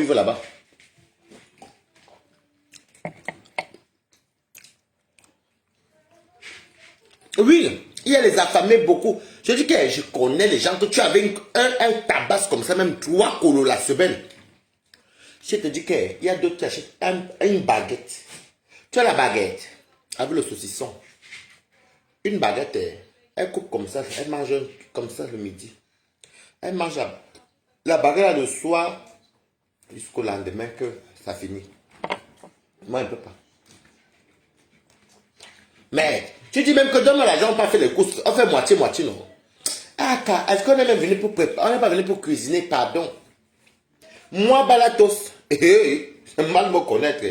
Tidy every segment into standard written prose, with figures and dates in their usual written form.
vivre là-bas. Oui, il y a les affamés beaucoup. Je dis que je connais les gens que tu avais un tabac comme ça, même 3 colos la semaine. Je te dis qu'il y a d'autres qui achètent une baguette. Tu as la baguette avec le saucisson. Une baguette, elle coupe comme ça, elle mange comme ça le midi. Elle mange la baguette le soir jusqu'au lendemain que ça finit. Moi, je ne peux pas. Mais tu dis même que donne-moi l'argent, on n'a pas fait les courses. On fait moitié-moitié, non? Ah, est-ce qu'on est même venu pour préparer? On n'est pas venu pour cuisiner, pardon. Moi, Balatos, c'est mal me connaître.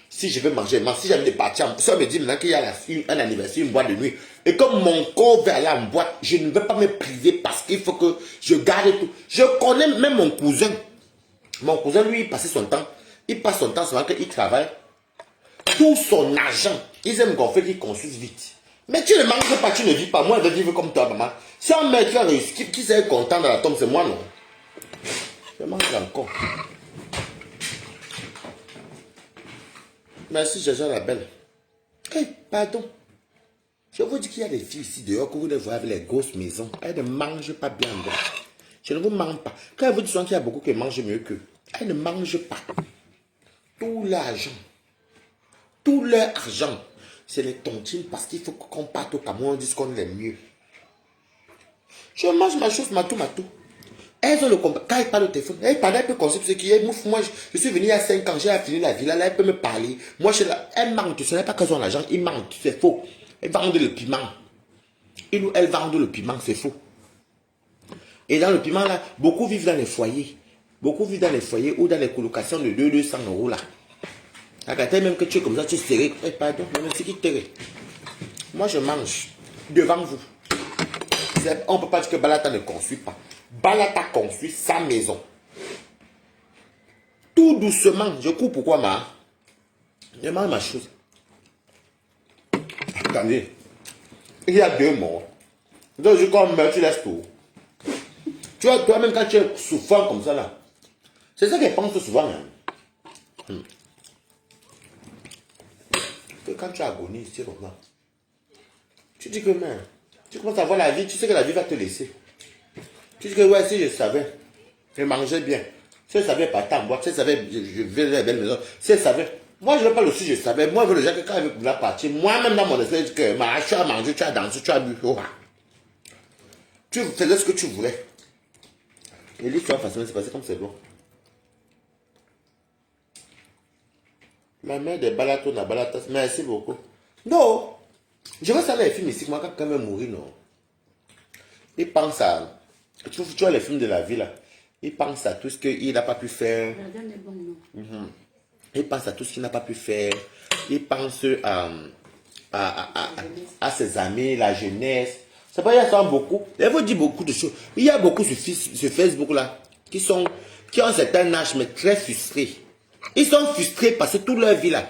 Si je veux manger, si j'aime des parties, ça me dit maintenant qu'il y a un anniversaire, une boîte de nuit. Et comme mon corps va aller en boîte, je ne veux pas me priver parce qu'il faut que je garde tout. Je connais même mon cousin. Mon cousin, lui, il passait son temps. Il passe son temps, c'est vrai qu'il travaille. Tout son argent, ils aiment gonfler qu'ils construisent vite. Mais tu ne manges pas, tu ne vis pas. Moi, je veux vivre comme toi, maman. Si un mec qui a réussi, qui serait content dans la tombe, c'est moi, non? Je mange encore. Merci, Jaja la belle. Eh, pardon. Je vous dis qu'il y a des filles ici dehors que vous les voyez avec les grosses maisons. Elles ne mangent pas bien. Je ne vous mens pas. Quand elles vous disent qu'il y a beaucoup qui mangent mieux qu'eux, elles ne mangent pas. Tout l'argent. Tout leur argent, c'est les tontines parce qu'il faut qu'on parte au Cameroun, on dise qu'on est mieux. Je mange ma chose, ma tout. Elles ont le combat. Quand elles parlent au téléphone, elles parlent un peu comme ce qui est. Moi, je suis venu il y a 5 ans, j'ai fini la vie là, elles peuvent me parler. Moi, elles mentent. Ce n'est pas qu'elles ont l'argent, ils mentent, c'est faux. Elles vendent le piment. Elles vendent le piment, c'est faux. Et dans le piment là, beaucoup vivent dans les foyers. Beaucoup vivent dans les foyers ou dans les colocations de 200 € là. Regardez même que tu es comme ça, tu es serré. Eh, pardon, c'est qui t'es. Moi, je mange devant vous. On ne peut pas dire que Balata ne construit pas. Balata construit sa maison. Tout doucement. Je cours pourquoi, ma? Je mange ma chose. Attendez. Il y a 2 morts. Donc, je comme tu laisses tout. Tu vois, toi-même, quand tu es souffrant comme ça, là, c'est ça qu'elle pense souvent. Hein. Que quand tu agonises, c'est comme ça. Tu dis que, mais, tu commences à voir la vie, tu sais que la vie va te laisser. Tu dis que, ouais, si je savais, je mangeais bien. Si je savais pas en boîte, si je savais, je vivais dans la belle maison, si je savais. Moi, je ne veux pas le si je savais. Moi, je veux le dire que quand il va partir, moi-même dans mon esprit, je dis que, tu as mangé, tu as dansé, tu as bu. Oh. Tu faisais ce que tu voulais. Et l'histoire facilement c'est passé comme c'est bon. La mère des balatos, la balatas, merci beaucoup. Non, je veux savoir les films ici, moi, quand quelqu'un va mourir, non. Il pense à. Tu vois les films de la vie, là. Il pense à tout ce qu'il n'a pas pu faire. Il pense à tout ce qu'il n'a pas pu faire. Il pense à ses amis, la jeunesse. C'est pas, il y a beaucoup. Elle vous dit beaucoup de choses. Il y a beaucoup sur Facebook, là, qui ont un certain âge, mais très frustrés. Ils sont frustrés parce que toute leur vie, là.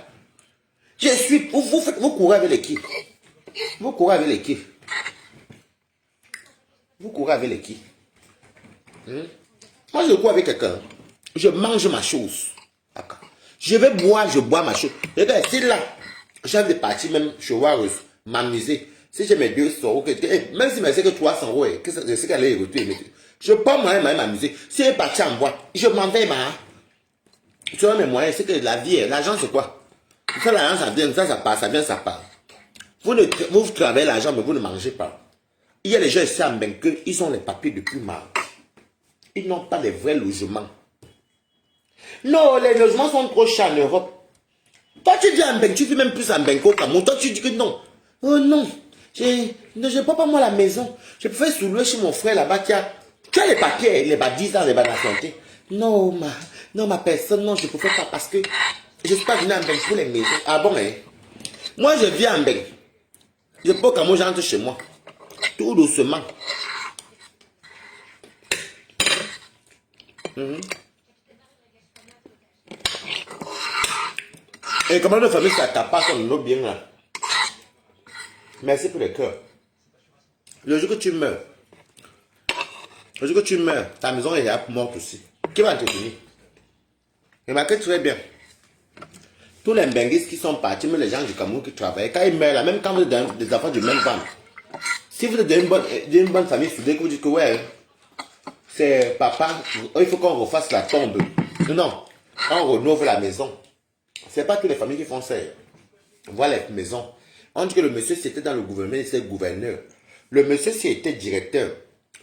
Vous courez avec l'équipe. Vous courez avec l'équipe. Vous courez avec l'équipe. Moi, je cours avec quelqu'un. Je mange ma chose. Je vais boire, je bois ma chose. Et bien, c'est là. J'ai envie de partir même chez Warus, m'amuser. Si j'ai mes 200 €, même si je sais que 300 €, je sais qu'elle est retournée. Je peux m'amuser. Si elle est partie en boîte, je m'en vais, tu vois mes moyens, c'est que la vie, l'argent c'est quoi? Ça, l'argent, ça vient, ça part, ça vient, ça part. Vous travaillez l'argent, mais vous ne mangez pas. Il y a des gens ici en Benque, ils ont les papiers depuis mars. Ils n'ont pas les vrais logements. Non, les logements sont trop chers en Europe. Toi, tu dis en Benque, tu vis même plus en Benque au Cameroun. Toi, tu dis que non. Oh non, je ne peux pas moi la maison. Je préfère sous-louer chez mon frère là-bas qui a. Tu as les papiers, les bas 10 ans, les bas de la santé. Non, ma personne, non, je ne préfère pas parce que je ne suis pas venu en Benque pour les maisons. Ah bon, hein? Moi, je vis en Benque. Je peux quand moi j'entre chez moi. Tout doucement. Et comment de famille ça tape son nom bien là? Merci pour les cœurs. Le jour que tu meurs, Le jour que tu meurs, ta maison est morte aussi. Qui va entretenir? Remarquez très bien. Tous les Mbenguis qui sont partis, même les gens du Cameroun qui travaillent, quand ils meurent là, même quand vous êtes des enfants du même ventre, si vous êtes d'une bonne famille soudée, que vous dites que ouais, c'est papa, il faut qu'on refasse la tombe. Non, on renouve la maison. C'est pas toutes les familles qui font ça. Voilà les maisons. On dit que le monsieur, c'était dans le gouvernement, il était gouverneur. Le monsieur, c'était directeur.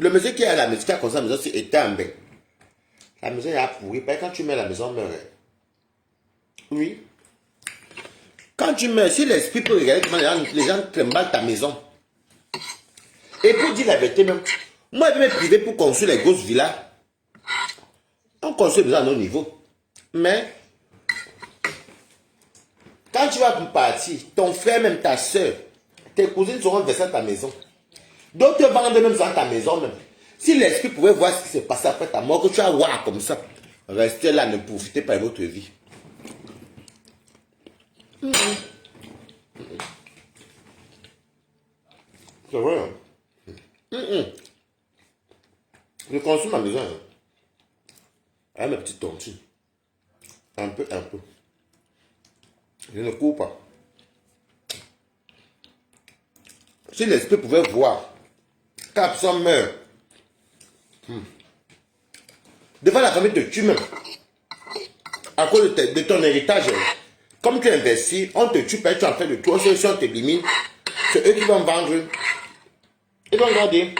Le monsieur qui est à la maison, qui a construit la maison, était un bec. La maison est pourrie. Quand tu mets la maison, meurt. Oui. Quand tu meurs, si l'esprit peut regarder comment les gens trimballent ta maison. Et pour dire la vérité même, moi je vais me priver pour construire les grosses villas. On construit déjà à nos niveaux. Mais, quand tu vas partir, ton frère, même ta soeur, tes cousines seront versées à ta maison. D'autres vendent même dans ta maison même. Si l'esprit pouvait voir ce qui s'est passé après ta mort, que tu vas voir comme ça, restez là, ne profitez pas de votre vie. C'est vrai. Hein? Je construis ma maison. Hein. Avec mes petites tontines. Un peu. Je ne cours pas. Si l'esprit pouvait voir, quand la personne meurt, devant la famille te tue même. À cause de ton héritage. Comme tu investis, on te tue, tu en fais de toi, si on t'élimine, c'est eux qui vont vendre. Ils vont garder.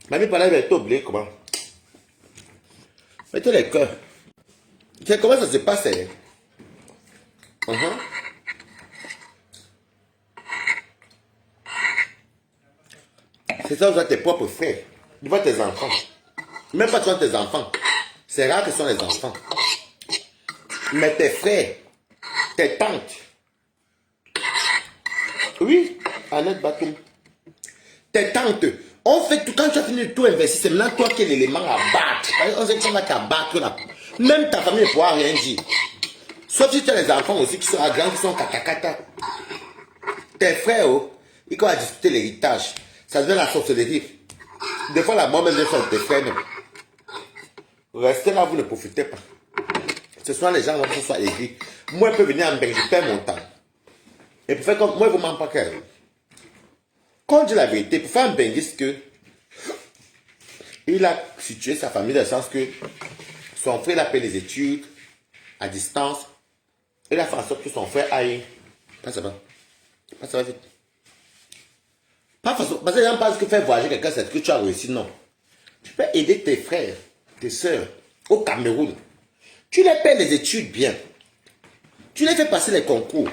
Mamie parlait avec toi, oublié comment. Mettez les cœurs. C'est comment ça se passe? C'est ça, vous êtes tes propres frères. Devant tes enfants. Même pas devant tes enfants. C'est rare que ce sont les enfants. Mais tes frères, tes tantes. Oui, Annette Batum. Tes tantes. On fait tout, quand tu as fini de tout investir, c'est maintenant toi qui es l'élément à battre. On sait qu'on va t'abattre là. Même ta famille ne pourra rien dire. Sauf si tu as les enfants aussi qui sont à grands, qui sont kata. Tes frères, ils vont discuter l'héritage. Ça devient la sorcellerie. Des fois, la mort même de tes frères. Même. Restez là, vous ne profitez pas. Ce sont les gens qui sont aigris. Moi, je peux venir en Belgique, je perds mon temps. Et pour faire comme moi, vous ne m'en pas qu'à quand on dit la vérité, pour faire un benguiste que il a situé sa famille dans le sens que son frère a fait les études à distance. Il a fait en sorte que son frère aille. Pas ça va. Pas ça va vite. Pas façon. Parce que les gens pensent que faire voyager quelqu'un, c'est que tu as réussi. Non. Tu peux aider tes frères, tes soeurs au Cameroun. Tu les payes les études bien. Tu les fais passer les concours.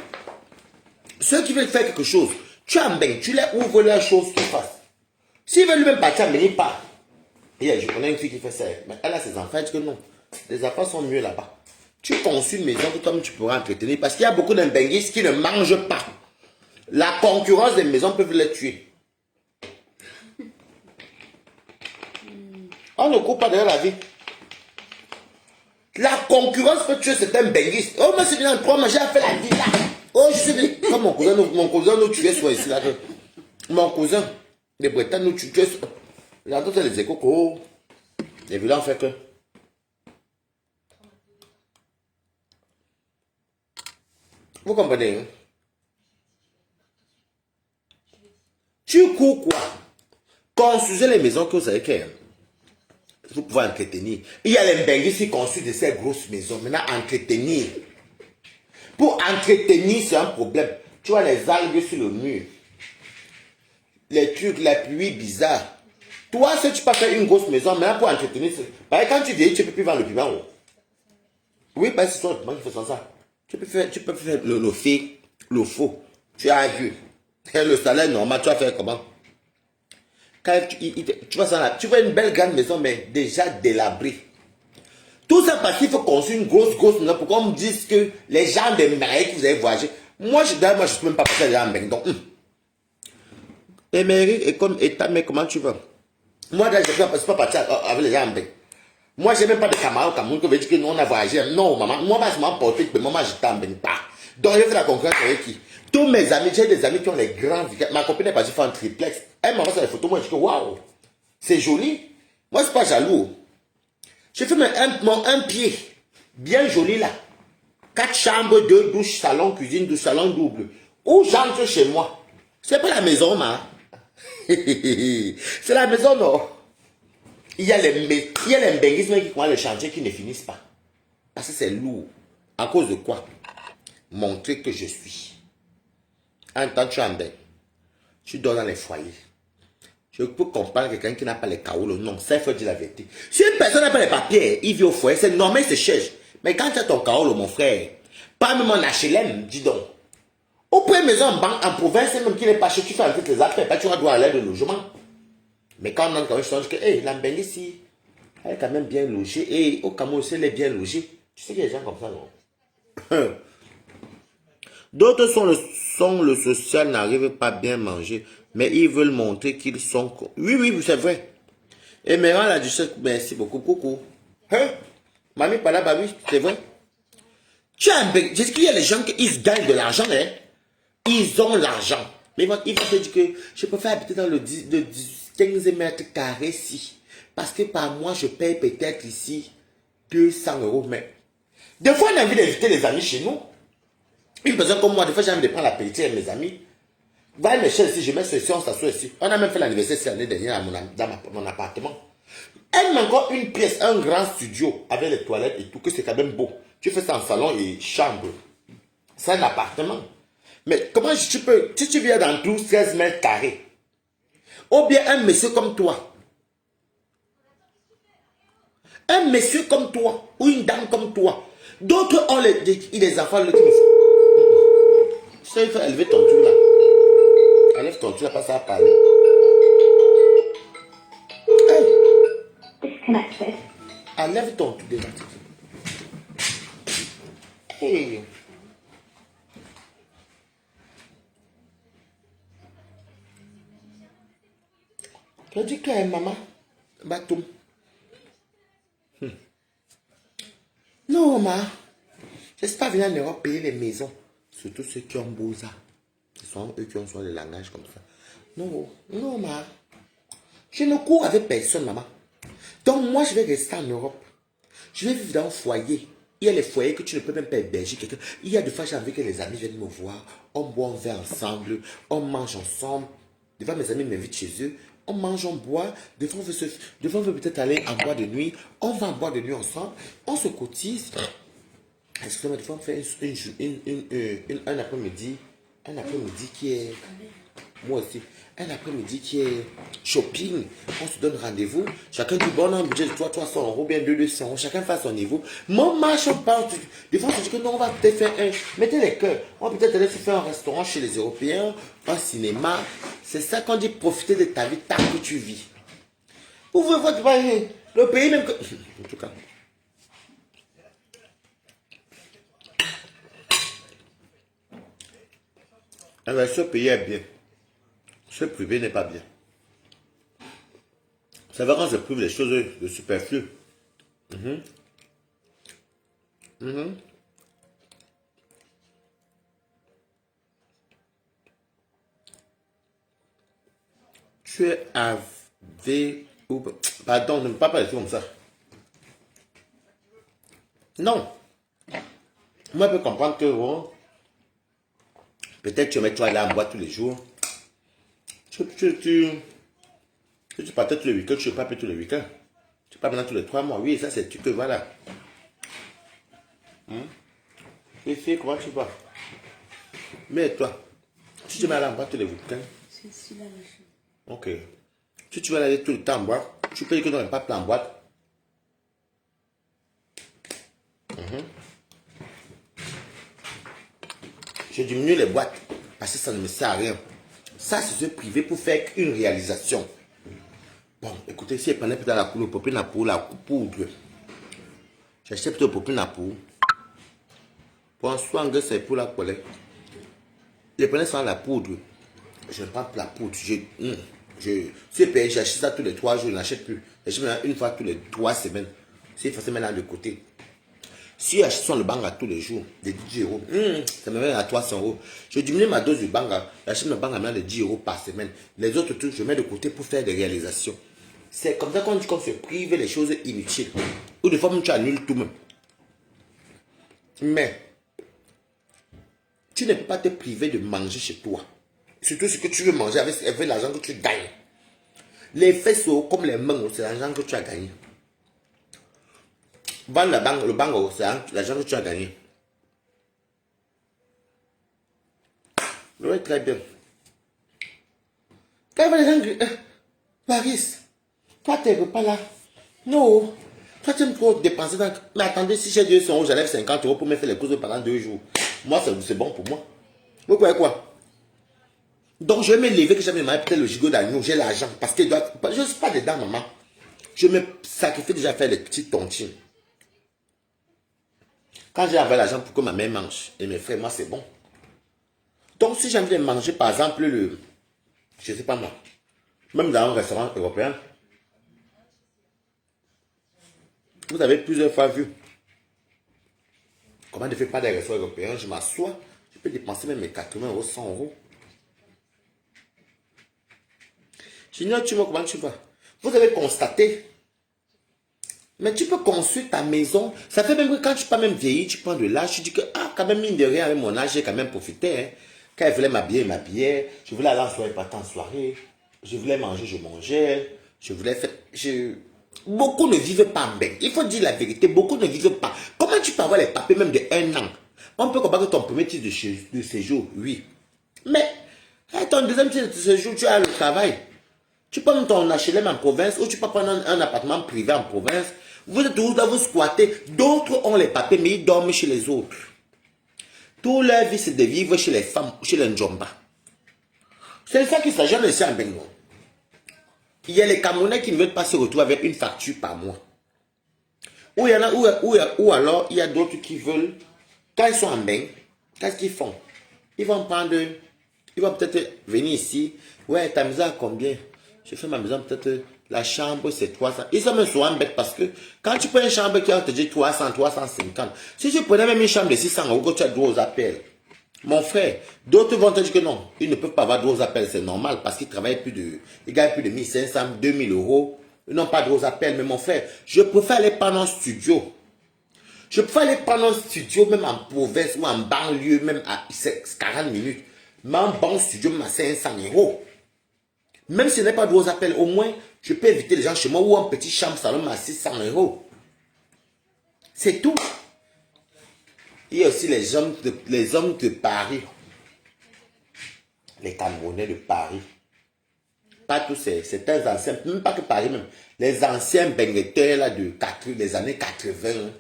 Ceux qui veulent faire quelque chose, tu embêtes, tu les ouvres les choses qu'ils fassent. S'ils veulent lui-même partir, mais il part. Et je connais une fille qui fait ça. Mais elle a ses enfants, elle dit que non. Les enfants sont mieux là-bas. Tu conçus une maison que toi tu pourras entretenir. Parce qu'il y a beaucoup d'imbenguistes qui ne mangent pas. La concurrence des maisons peut les tuer. On ne coupe pas derrière la vie. La concurrence peut tuer certains benguistes. Oh, moi c'est bien en 3 mois, j'ai fait la vie là. Oh, je suis venu. Comme mon cousin nous tuait soit ici là. Mon cousin, les Bretons nous tuaient. J'entends les échos. Oh, les vilains fait que. Vous comprenez? Hein? Tu cours quoi? Construisez les maisons que vous avez qu'à. Vous pouvez entretenir. Il y a les benguistes qui construisent de ces grosses maisons. Maintenant, entretenir. Pour entretenir, c'est un problème. Tu vois les algues sur le mur. Les trucs, la pluie bizarre. Toi, si tu peux faire une grosse maison, maintenant pour entretenir, parce que quand tu vieillis, tu ne peux plus vendre le piment. Oui, parce que c'est toi qui fais ça. Tu peux faire le fake, le faux. Tu as vu. Le salaire normal, tu vas faire comment? Quand tu vas là, tu vois une belle grande maison, mais déjà délabrée. Tout ça parce qu'il faut construire une grosse maison pour qu'on me dise que les gens de mairie que vous avez voyagé. Moi, je ne suis même pas passé les gens de donc. Les mairies et comme État, mais comment tu vas? Moi, je ne suis pas parti avec les gens de moi, je n'ai même pas de camarades au Cameroun qui veut dire que nous, on a voyagé. Non, maman, moi, je m'en porte, mais maman, je t'en pas. Donc, j'ai fait la concurrence avec qui? Tous mes amis, j'ai des amis qui ont les grands visages. Ma copine est partie faire un triplex. Elle m'envoie sur les photos, moi je dis que waouh, c'est joli. Moi, c'est pas jaloux. J'ai fait un pied, bien joli là. 4 chambres, 2 douches, salon, cuisine, douche, salon double. Où j'entre chez moi? C'est pas la maison, ma. C'est la maison, non. Il y a les mbéguismes qui croient les chantiers qui ne finissent pas. Parce que c'est lourd. À cause de quoi? Montrer que je suis. En tant que tu es en bain, tu dors dans les foyers. Je peux comprendre quelqu'un qui n'a pas les caolos. Non, ça il faut dire la vérité. Si une personne n'a pas les papiers, il vit au foyer, c'est normal, il se cherche. Mais quand tu as ton caolo, mon frère, pas même en HLM, dis donc. Au point maison en province, même qui n'est pas cher, tu fais en fait les appels, pas tu vas devoir aller de logement. Mais quand on a quand même, je pense que, hey, l'Ambélie ici, elle est quand même bien logée. Et au Cameroun aussi, elle est bien logée. Tu sais qu'il y a des gens comme ça, non? D'autres sont le social, n'arrivent pas bien à manger, mais ils veulent montrer qu'ils sont... Oui, oui, c'est vrai. Et maintenant, la duchesse, merci beaucoup, coucou. Hein? Mamie, pas là, bah oui, c'est vrai. Tu as un bec. J'ai dit qu'il y a les gens qui gagnent de l'argent, hein? Ils ont l'argent. Mais ils vont te dire que je préfère habiter dans le 15 mètres carrés ici. Parce que par mois, je paye peut-être ici 200 euros. Mais des fois, on a envie d'inviter les amis chez nous. Une personne comme moi, des fois, j'ai envie de prendre l'appétit avec mes amis. Va mes chaises ici, je mets ceci, on s'assoit ici. On a même fait l'anniversaire cette année dernière dans mon appartement. Elle m'a encore une pièce, un grand studio avec les toilettes et tout, que c'est quand même beau. Tu fais ça en salon et chambre. C'est un appartement. Mais comment tu peux, si tu viens dans 12-13 mètres carrés, ou bien un monsieur comme toi, ou une dame comme toi, d'autres ont les enfants qui me font. Ça, il faut élever ton tour là. Enlève ton tour là, pas ça à parler. Hey. Disconnected. Enlève ton tour déjà. Hey. Tu dis que maman, bateau. Non, ma. J'espère venir en Europe payer les maisons. Surtout ceux qui ont beaux arts. Ce sont eux qui ont soit le langage comme ça. Non, non, ma. Je ne cours avec personne, maman. Donc, moi, je vais rester en Europe. Je vais vivre dans un foyer. Il y a les foyers que tu ne peux même pas héberger quelqu'un. Il y a des fois, j'ai envie que les amis viennent me voir. On boit un verre ensemble. On mange ensemble. Des fois, mes amis m'invitent chez eux. On mange, on boit. Des fois, on veut peut-être aller en boîte de nuit. On va en boîte de nuit ensemble. On se cotise. Excusez-moi, des fois, on fait un après-midi. Un après-midi qui est... Moi aussi. Un après-midi qui est shopping. On se donne rendez-vous. Chacun dit, bon, on a un budget de 300 euros, bien 200 euros. Chacun fait son niveau. Mon marche, on parle. Des fois, on se dit que non, on va peut-être faire un... Mettez les cœurs. On va peut-être aller se faire un restaurant chez les Européens, un cinéma. C'est ça qu'on dit, profiter de ta vie tant que tu vis. Vous voulez votre pays, le pays même que... En tout cas. Alors, ce pays est bien. Ce privé n'est pas bien. Ça va quand je prive les choses de superflu. Tu es avec... Pardon, ne me parle pas des trucs comme ça. Non. Moi, je peux comprendre que... Oh, peut-être tu mets toi là en boîte tous les jours. Tu partais tous les week-ends, tu ne pas plus tous les week-ends. Tu pars maintenant tous les 3 mois. Oui, ça c'est tu que voilà. Fais, comment tu vas? Mais toi, si tu mets là en boîte tous les week-ends. C'est ici la machine. Ok. Si tu vas aller tout le temps en boîte, tu payes que dans les papes en boîte. Je diminue les boîtes parce que ça ne me sert à rien. Ça, c'est ce privé pour faire une réalisation. Bon, écoutez, si elle prenait peut-être la couleur popine pour la poudre, j'achète plutôt popine pour. Pour un soin que c'est pour la colère. Je prenais sans la poudre. Je ne prends pas la poudre. Si payé, j'achète ça tous les 3 jours, je n'achète plus. J'achète une fois tous les 3 semaines. C'est forcément là de côté. Si j'achète le banga tous les jours, de 10 euros, ça me vient à 300 euros. Je diminue ma dose de banga, j'achète le banga maintenant de 10 euros par semaine. Les autres trucs, je mets de côté pour faire des réalisations. C'est comme ça qu'on dit qu'on se prive les choses inutiles. Ou des fois, même tu annules tout même. Mais, tu ne peux pas te priver de manger chez toi. Surtout ce que tu veux manger avec l'argent que tu gagnes. Les faisceaux, comme les mains, c'est l'argent que tu as gagné. Vendre la banque, le banque, c'est l'argent que tu as gagné. Oui, très bien. Quand les gens disent, Paris, toi, tu n'es pas là. Non. Toi, tu aimes trop dépenser. Mais attendez, si j'ai 200 euros, j'enlève 50 euros pour me faire les courses pendant 2 jours. Moi, c'est bon pour moi. Vous croyez quoi? Donc, je vais me lever que j'aime peut-être le gigot d'agneau. J'ai l'argent. Parce que je ne suis pas dedans, maman. Je me sacrifie déjà à faire les petites tontines. Quand j'ai envoyé l'argent pour que ma mère mange et mes frères, moi, c'est bon. Donc, si j'ai envie de manger, par exemple, je ne sais pas moi, même dans un restaurant européen, vous avez plusieurs fois vu comment ne fait pas des restaurants européens. Je m'assois, je peux dépenser même mes 80 euros, 100 euros. J'ignore, tu vois comment tu vas. Vous avez constaté. Mais tu peux construire ta maison. Ça fait même que quand tu pas même vieillir, tu prends de l'âge, tu dis que, quand même, mine de rien, avec mon âge, j'ai quand même profité. Hein. Quand elle voulait m'habiller, elle m'habillait. Je voulais aller en soirée, partir en soirée. Je voulais manger, je mangeais. Je voulais faire. Beaucoup ne vivent pas en bain. Il faut dire la vérité, beaucoup ne vivent pas. Comment tu peux avoir les papiers même de 1 an? On peut comparer ton premier titre de séjour, oui. Mais, ton deuxième titre de séjour, tu as le travail. Tu peux prendre ton HLM en province ou tu peux prendre un appartement privé en province. Vous êtes tous là, vous squattez. D'autres ont les papiers, mais ils dorment chez les autres. Tout leur vie, c'est de vivre chez les femmes, chez les Ndjomba. C'est ça qu'il s'agit de ça en Bengo. Il y a les Camerounais qui ne veulent pas se retrouver avec une facture par mois. Ou il y en a, ou alors il y a d'autres qui veulent, quand ils sont en bain, qu'est-ce qu'ils font? Ils vont peut-être venir ici. Ouais, ta maison à combien? Je fais ma maison, peut-être la chambre c'est 300. Ils sont même souvent bêtes parce que quand tu prends une chambre qui va te dire 300, 350, si tu prenais même une chambre de 600 euros, tu as droit aux appels. Mon frère, d'autres vont te dire que non, ils ne peuvent pas avoir droit aux appels, c'est normal parce qu'ils travaillent ils gagnent plus de 1500, 2000 euros. Ils n'ont pas droit aux appels. Mais mon frère, je préfère aller prendre un studio. Je préfère aller prendre un studio même en province ou en banlieue, même à 40 minutes. Mais un bon studio, même à 500 euros. Même si je n'ai pas de gros appels, au moins, je peux éviter les gens chez moi ou un petit chambre salon à 600 euros. C'est tout. Il y a aussi les hommes de Paris. Les Camerounais de Paris. Pas tous certains anciens, même pas que Paris même. Les anciens bengueteurs là des années 80.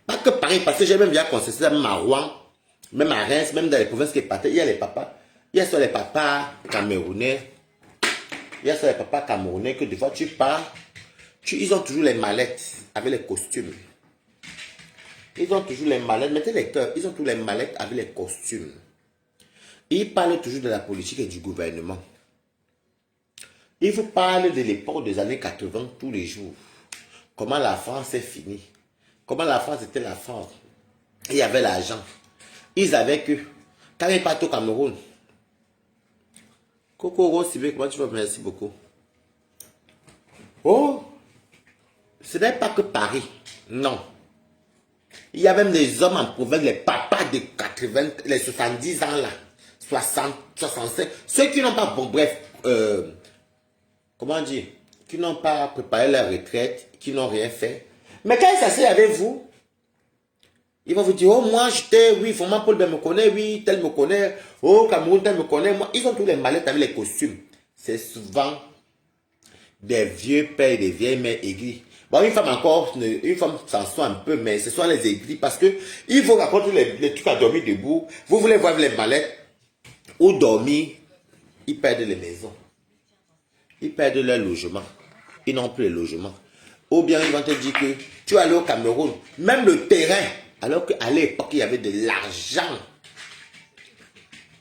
Pas que Paris, parce que j'ai même bien constaté, même à Rouen, même à Reims, même dans les provinces qui partaient, il y a les papas. Il y a sur les papas camerounais. Il y a sur les papas camerounais que des fois tu pars, ils ont toujours les mallettes avec les costumes. Ils ont toujours les mallettes, mettez les cœurs, ils ont toujours les mallettes avec les costumes. Ils parlent toujours de la politique et du gouvernement. Ils vous parlent de l'époque des années 80 tous les jours. Comment la France est finie. Comment la France était la France. Il y avait l'argent. Ils avaient que, quand ils partent au Cameroun, Coco Rosibé, comment tu vas? Merci beaucoup. Oh, ce n'est pas que Paris. Non. Il y a même des hommes en province, les papas de 80, les 70 ans là, 60, 65, ceux qui n'ont pas, bon bref, comment dire, qui n'ont pas préparé leur retraite, qui n'ont rien fait. Mais quand ils s'asseyent avec vous, ils vont vous dire, oh moi j'étais, oui, vraiment Paul Ben me connaît, oui, tel me connaît, oh Cameroun tel me connaît, moi, ils ont tous les mallettes avec les costumes. C'est souvent des vieux pères et des vieilles mères aigries. Bon, une femme s'en sort un peu, mais ce sont les aigris parce que ils vous racontent les trucs à dormir debout. Vous voulez voir les mallettes ou dormir, ils perdent les maisons. Ils perdent leur logement. Ils n'ont plus le logement. Ou bien ils vont te dire que tu es allé au Cameroun, même le terrain, alors qu'à l'époque il y avait de l'argent.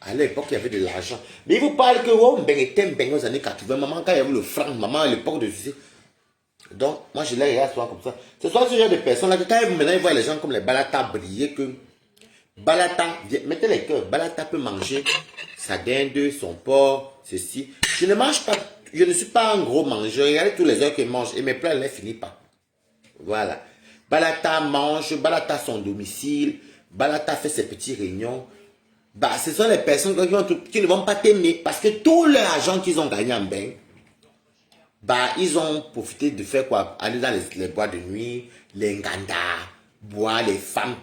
À l'époque il y avait de l'argent. Mais ils vous parlent que oh, ben aux années 80, maman quand il y avait le franc, maman à l'époque de ceci. Donc, moi, je les regarde souvent comme ça. Ce sont ce genre de personnes-là que quand maintenant ils voient les gens comme les Balata briller, que Balata, mettez les cœurs, Balata peut manger sa dinde, son porc, ceci. Je ne mange pas, je ne suis pas un gros mangeur. Regardez tous les heures qu'il mange et mes plats ne les finissent pas. Voilà. Balata mange, Balata a son domicile, Balata fait ses petites réunions. Bah, ce sont les personnes qui ne vont pas t'aimer parce que tout l'argent qu'ils ont gagné en bain, bah, ils ont profité de faire quoi? Aller dans les boîtes de nuit, les nganda, boire les femmes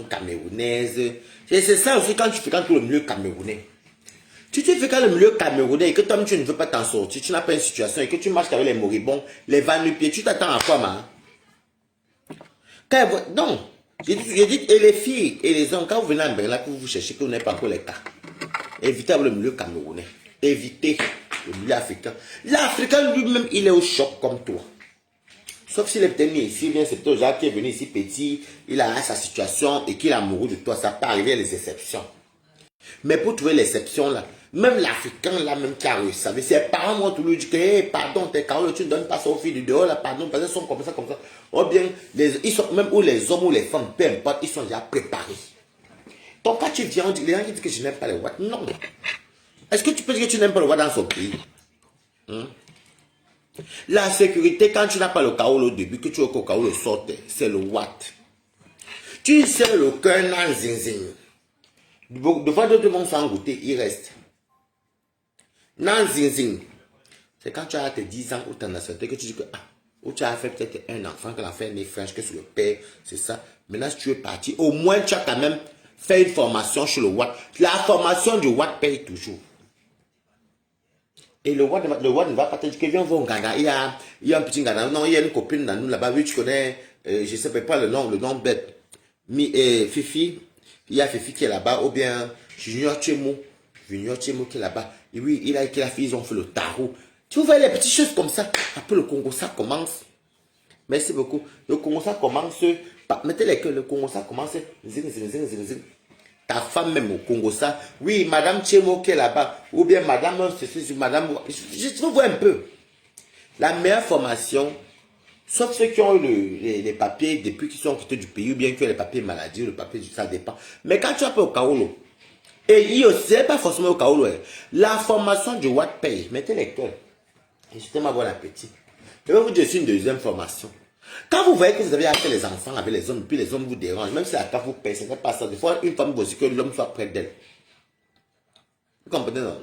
camerounaises. Et c'est ça aussi quand tu fréquentes le milieu camerounais. Si tu fréquentes le milieu camerounais et que toi tu ne veux pas t'en sortir, tu n'as pas une situation et que tu marches avec les moribonds, les va-nu-pieds, tu t'attends à quoi, man? Non, j'ai dit, et les filles et les hommes, quand vous venez en Berlin, que vous cherchez, que vous n'avez pas encore les cas, évitez le milieu camerounais, évitez le milieu africain. L'Africain lui-même, il est au choc comme toi. Sauf s'il est peut-être né ici, bien c'est plutôt Jacques qui est venu ici petit, il a sa situation et qu'il est amoureux de toi, ça peut arriver à les exceptions. Mais pour trouver l'exception là, même l'Africain là même qui a réussi, ses parents vont toujours dire que hey, pardon, tes carottes, tu ne donnes pas ça aux filles du dehors là, pardon, parce qu'elles sont comme ça, comme ça. Ou bien, ils sont, même où les hommes ou les femmes, peu importe, ils sont déjà préparés. Donc quand tu viens, on dit, les gens qui disent que je n'aime pas les Ouatt, non. Est-ce que tu peux dire que tu n'aimes pas le Ouatt dans son pays? La sécurité, quand tu n'as pas le kaolo au début, que tu veux que le kaolo sorte, c'est le Ouatt. Tu sais le cœur dans zinzin. De fois d'autres monde sans goûter, il reste. Nan zinzin. C'est quand tu as tes 10 ans ou ta nationalité que tu dis que ou tu as fait peut-être un enfant, que l'enfant est né French, que c'est le père, c'est ça. Maintenant, si tu es parti, au moins tu as quand même fait une formation sur le Ouatt. La formation du Ouatt paye toujours. Et le Ouatt ne va pas te dire que viens voir un Ghana, il y a un petit Ghana, non, il y a une copine dans nous là-bas, oui, tu connais, je ne sais pas le nom bête. Fifi, il y a Fifi qui est là-bas, ou bien Junior Chemo qui est là-bas. Et oui, il a fait, ils ont fait le tarot. Tu vois les petites choses comme ça. Après le Congo, ça commence. Merci beaucoup. Le Congo, ça commence. Mettez les cœurs, le Congo, ça commence. Zing, zing, zing, zing, zing. Ta femme même au Congo, ça. Oui, Madame Chemo qui est là-bas. Ou bien Madame, Madame. Je vois un peu. La meilleure formation, sauf ceux qui ont les papiers depuis qu'ils sont quittés du pays, ou bien qui ont les papiers maladie, ou le papier, ça dépend. Mais quand tu appelles au Kaolo, et il n'est pas forcément au Kaolo, la formation du Ouatt paye. Mettez les cœurs. Et je t'aime bon appétit. Je vais vous dire une deuxième formation. Quand vous voyez que vous avez affaire les enfants avec les hommes, puis les hommes vous dérangent, même si la carte vous paye, ce n'est pas ça. Des fois, une femme veut aussi que l'homme soit près d'elle. Vous comprenez, non?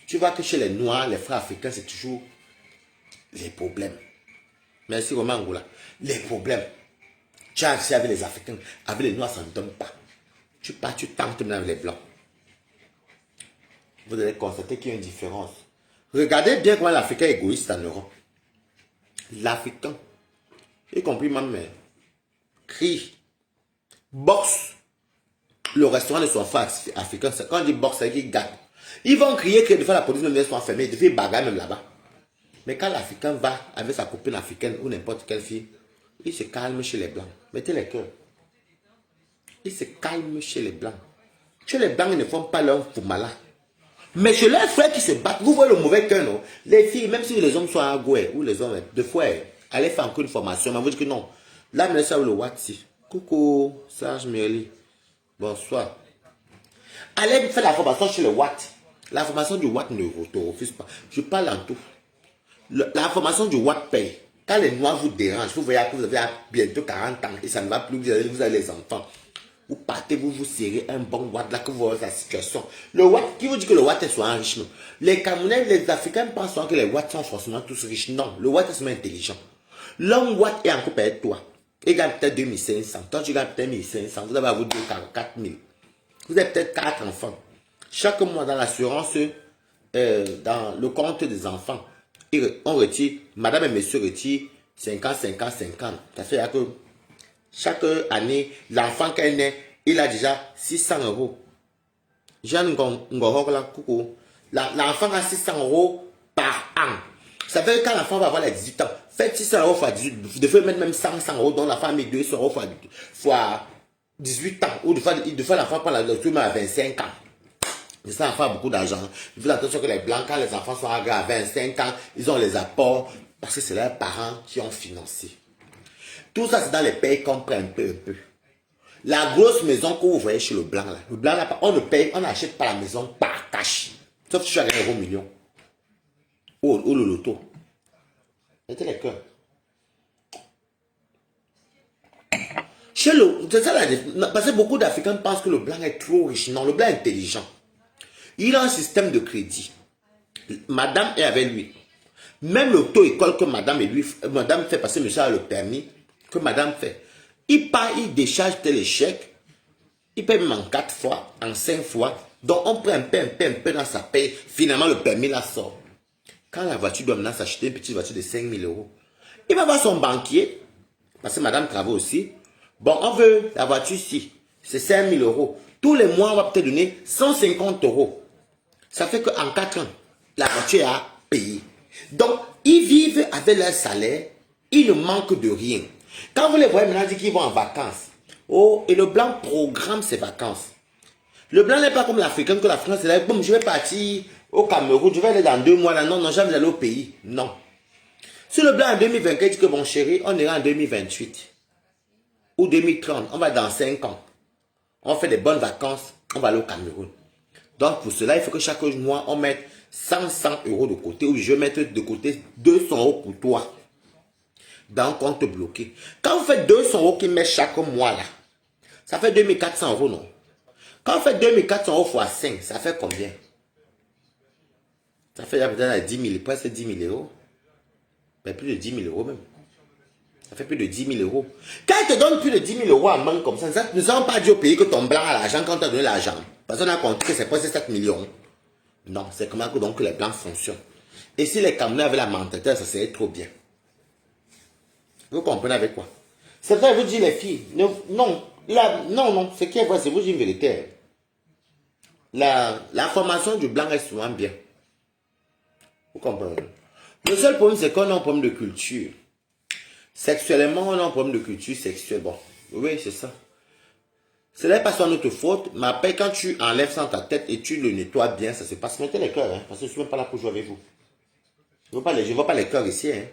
Tu vois que chez les Noirs, les frères africains, c'est toujours les problèmes. Merci Romain Angoula. Les problèmes. Tu as accès avec les Africains, avec les Noirs, ça ne donne pas. Tu pars, tu tentes même avec les Blancs. Vous allez constater qu'il y a une différence. Regardez bien comment l'Africain est égoïste en Europe. L'Africain, y compris ma mère, crie, boxe. Le restaurant de son frère africain, quand on dit boxe, c'est qu'il gâte. Ils vont crier que des fois la police même soit fermée, ils devaient bagarre même là-bas. Mais quand l'Africain va avec sa copine africaine ou n'importe quelle fille, il se calme chez les Blancs. Mettez les cœurs. Il se calme chez les Blancs. Chez les Blancs, ils ne font pas leur foumala. Mais chez leurs frères qui se battent, vous voyez le mauvais cœur, non? Les filles, même si les hommes sont à Goué, ou les hommes, deux fois, allez faire encore une formation, mais vous dites que non. Là, mais ça, le Wati. Coucou, Serge Merli. Bonsoir. Allez faire la formation chez le Watt. La formation du Watt ne te refuse pas. Je parle en tout. La formation du Watt paye. Quand les Noirs vous dérangent, vous voyez que vous avez bientôt 40 ans et ça ne va plus, vous avez les enfants. Vous partez, vous vous serrez un bon Watt là que vous voyez la situation. Le Watt, qui vous dit que le Watt est soit riche, non? Les Camerounais, les Africains pensent que les Watts sont forcément tous riches. Non, le Watt est seulement intelligent. L'homme Watt est encore payé de toi. Il gagne peut-être 2500. Toi, tu gagnes peut-être 1500. Vous avez à vous dire 4000. Vous avez peut-être 4 enfants. Chaque mois dans l'assurance, dans le compte des enfants, on retire, madame et monsieur retirent 50, 50, 50. Ça fait que chaque année, l'enfant qui est né, il a déjà 600 euros. Jeanne Ngorok, coucou. L'enfant a 600 euros par an. Ça fait que quand l'enfant va avoir les 18 ans, faites 600 euros fois 18, vous devez mettre même 100 euros, donc l'enfant a mis 200 euros fois 18 ans. Ou de fois l'enfant prend la lecture à 25 ans. Et ça, l'enfant a beaucoup d'argent. Il faut attention que les blancs, quand les enfants sont à 25 ans, ils ont les apports. Parce que c'est leurs parents qui ont financé. Tout ça, c'est dans les pays qu'on prend un peu. La grosse maison que vous voyez chez le blanc, là, on ne paye, on n'achète pas la maison par cash. Sauf si tu as gagné 1 million. Ou le loto. Mettez les cœurs. Chez c'est ça parce que beaucoup d'Africains pensent que le blanc est trop riche. Non, le blanc est intelligent. Il a un système de crédit. Madame est avec lui. Même l'auto-école que madame fait passer monsieur a le permis, que madame fait. Il part, il décharge tel échec. Il paye même en 4 fois, en 5 fois. Donc on prend un peu dans sa paye. Finalement, le permis la sort. Quand la voiture doit maintenant s'acheter une petite voiture de 5 000 euros, il va voir son banquier, parce que madame travaille aussi. Bon, on veut la voiture ici, c'est 5 000 euros. Tous les mois, on va peut-être donner 150 euros. Ça fait qu'en 4 ans, la voiture a payé. Donc, ils vivent avec leur salaire, ils ne manquent de rien. Quand vous les voyez maintenant dire qu'ils vont en vacances, oh, et le blanc programme ses vacances. Le blanc n'est pas comme l'Africain, que la France est là, boum, je vais partir au Cameroun, je vais aller dans 2 mois là, non, jamais aller au pays. Non. Si le blanc en 2024 dit que bon chéri, on ira en 2028 ou 2030, on va dans 5 ans. On fait des bonnes vacances, on va aller au Cameroun. Donc pour cela, il faut que chaque mois, on mette 100 euros de côté, ou je vais mettre de côté 200 euros pour toi. Dans un compte bloqué. Quand vous faites 200 euros qui met chaque mois là, ça fait 2400 euros, non? Quand vous faites 2400 euros fois 5, ça fait combien? Ça fait peut-être 10 000, presque 10 000 euros. Mais plus de 10 000 euros même. Ça fait plus de 10 000 euros. Quand il te donne plus de 10 000 euros en banque comme ça, nous n'avons pas dit au pays que ton blanc a l'argent quand tu as donné l'argent. Parce qu'on a compris que c'est presque 7 millions. Non, c'est comment que donc les blancs fonctionnent. Et si les Camerounais avaient la mentalité, ça serait trop bien. Vous comprenez avec quoi? C'est vrai, vous dites les filles. Non, ce qui est vrai, c'est vous dire une vérité. La formation du blanc est souvent bien. Vous comprenez? Le seul problème, c'est qu'on a un problème de culture. Sexuellement, on a un problème de culture sexuelle. Bon, oui, c'est ça. Ce n'est pas sur notre faute, mais après, quand tu enlèves ça dans ta tête et tu le nettoies bien, ça se passe. Mettez les cœurs, hein, parce que je ne suis même pas là pour jouer avec vous. Je ne vois pas les cœurs ici. Hein.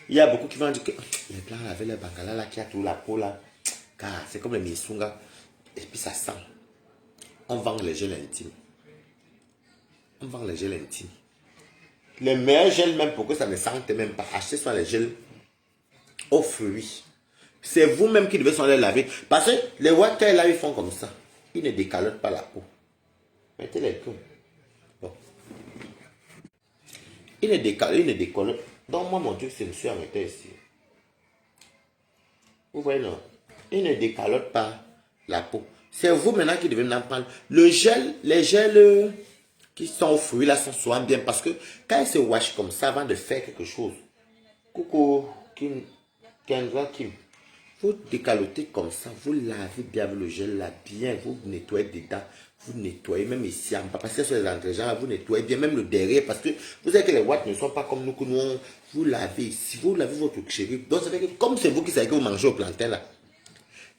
Il y a beaucoup qui vont dire que les blancs avec les bangala là, qui a tout la peau là, car c'est comme les misunga, et puis ça sent. On vend les gels intimes. On vend les gels intimes. Les meilleurs gels, même pour que ça ne sente même pas, achetez soit les gels aux fruits. C'est vous-même qui devez s'en les laver. Parce que les water là, ils font comme ça. Ils ne décalotent pas la peau. Mettez les queues. Bon. Ils ne décalotent. Donc moi, mon Dieu, c'est monsieur arrêté ici. Vous voyez, non? Ils ne décalotent pas la peau. C'est vous maintenant qui devez en prendre. Le gel, les gels qui sont aux fruits là sont souvent bien. Parce que quand ils se wash comme ça avant de faire quelque chose. Coucou, Kim. Vous décalotez comme ça, vous lavez bien avec le gel là, bien, vous nettoyez dedans, vous nettoyez même ici en bas, parce que sur les entrejambes, vous nettoyez bien, même le derrière, parce que vous savez que les watts ne sont pas comme nous, que nous, vous lavez ici, vous lavez votre chéri. Donc ça fait que, comme c'est vous qui savez que vous mangez au plantain là,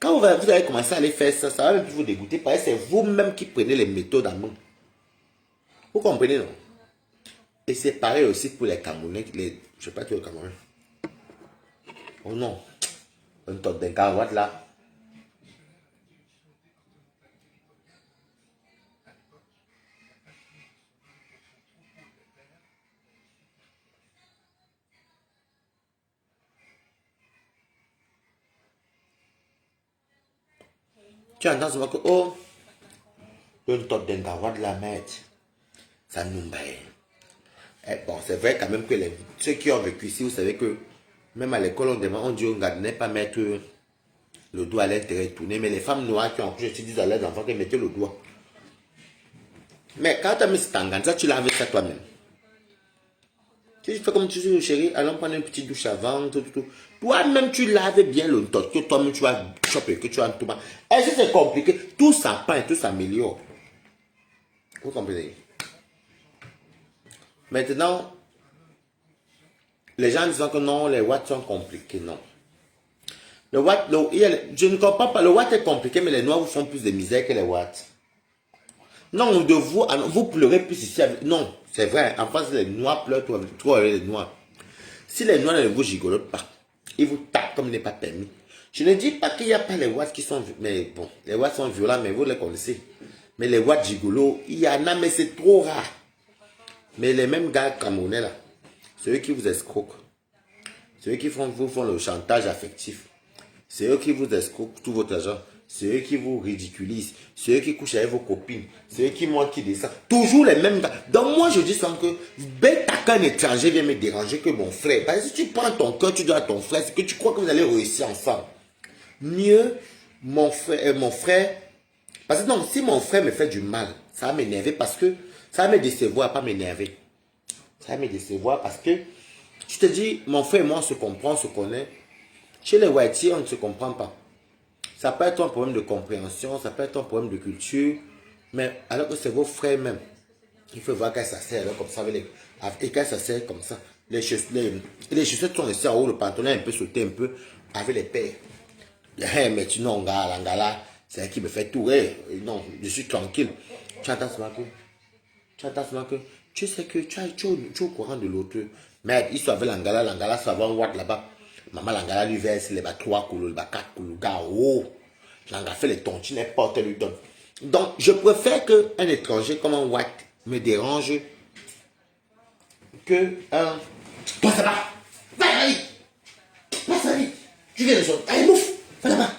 quand vous allez commencer à aller faire ça, ça va même plus vous dégoûter, parce que c'est vous-même qui prenez les méthodes en main. Vous comprenez, non? Et c'est pareil aussi pour les Camerounais, je ne sais pas qui est au Cameroun. Oh non. Un tot de carottes là. Tu entends souvent que, oh, un tot de carottes là, mec, ça nous baille. Eh, bon, c'est vrai quand même que ceux qui ont vécu ici, vous savez que même à l'école, on dit on ne pas mettre le doigt à l'intérieur tourné. Mais les femmes noires qui ont accouché, tu dis à leurs enfants qu'elles mettaient le doigt. Mais quand tu as mis ce tangan, ça, tu laves ça toi-même. Tu fais comme tu dis, chérie, allons prendre une petite douche avant, tout. Toi-même, tu laves bien le tot, que toi-même, tu vas choper, que tu vas tout. Est-ce que c'est compliqué? Tout s'apprend, tout s'améliore. Vous comprenez? Maintenant, les gens disent que non, les watts sont compliqués. Non. Je ne comprends pas. Le watt est compliqué, mais les noirs vous font plus de misère que les watts. Non, vous pleurez plus ici. Non, C'est vrai, en France, les noirs pleurent trop avec les noirs. Si les noirs ne vous gigolotent pas, ils vous tapent comme il n'est pas permis. Je ne dis pas qu'il n'y a pas les watts qui sont... Mais bon, les watts sont violents, mais vous les connaissez. Mais les watts gigolos, il y en a, mais c'est trop rare. Mais les mêmes gars camerounais là, ceux qui vous escroquent, ceux qui vous font le chantage affectif, c'est eux qui vous escroquent tout votre argent, c'est eux qui vous ridiculisent, c'est eux qui couchent avec vos copines, c'est eux qui montent, qui descendent. Toujours les mêmes gars. Donc moi je dis sans que bête qu'un étranger vient me déranger que mon frère. Parce que si tu prends ton cœur, tu dois à ton frère, c'est que tu crois que vous allez réussir ensemble. Mieux mon frère. Parce que non, si mon frère me fait du mal, ça va m'énerver parce que ça va me décevoir, pas m'énerver. Ça va me décevoir parce que tu te dis, mon frère et moi on se comprend, on se connaît. Chez les Whiteys, on ne se comprend pas. Ça peut être un problème de compréhension, ça peut être un problème de culture, mais alors que c'est vos frères même. Il faut voir qu'elle s'assert comme ça, et qu'elle s'assert comme ça. Les chaussettes sont restées en haut, le pantalon un peu sauté un peu avec les pères. Mais tu non, là, c'est elle qui me fait tout. Non, je suis tranquille. Tu entends ce matin? Tu sais que tu es au courant de l'autre. Mais il soit avec l'angala soit avec un watt là-bas. Maman l'angala lui verse les 3 coulots, les 4 coulots, gars, oh. L'angala fait les tontines, n'importe lui donne. Donc, je préfère qu'un étranger comme un watt me dérange que un... Toi, ça va? Va, allez! Vas-y! Tu viens de sortir. Allez, bouffe! Va là-bas!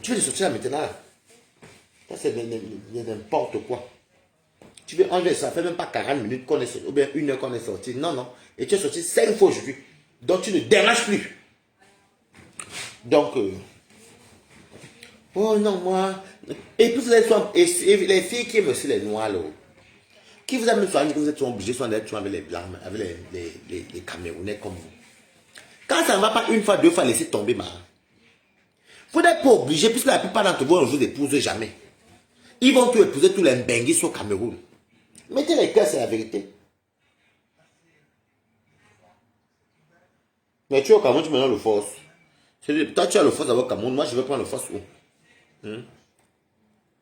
Tu viens de sortir là maintenant. Ça, c'est n'importe quoi. Tu veux enlever ça, fait même pas 40 minutes qu'on est sorti, ou bien 1 heure qu'on est sorti. Non, non. Et tu es sorti 5 fois aujourd'hui. Donc tu ne déranges plus. Donc, oh non, moi. Et puis les filles qui aiment aussi les noirs, là, qui vous amènent souvent, que vous êtes obligés souvent d'être avec les blancs, avec les Camerounais comme vous. Quand ça ne va pas une fois, 2 fois, laissez tomber, ma. Vous n'êtes pas obligé, puisque la plupart d'entre vous ne vous épousent jamais. Ils vont tout épouser tous les Mbenguis au Cameroun. Mettez les cœurs, c'est la vérité. Mais tu es au Cameroun, tu me donnes le force. Toi, tu as le force d'avoir au Cameroun, moi, je vais prendre le force où?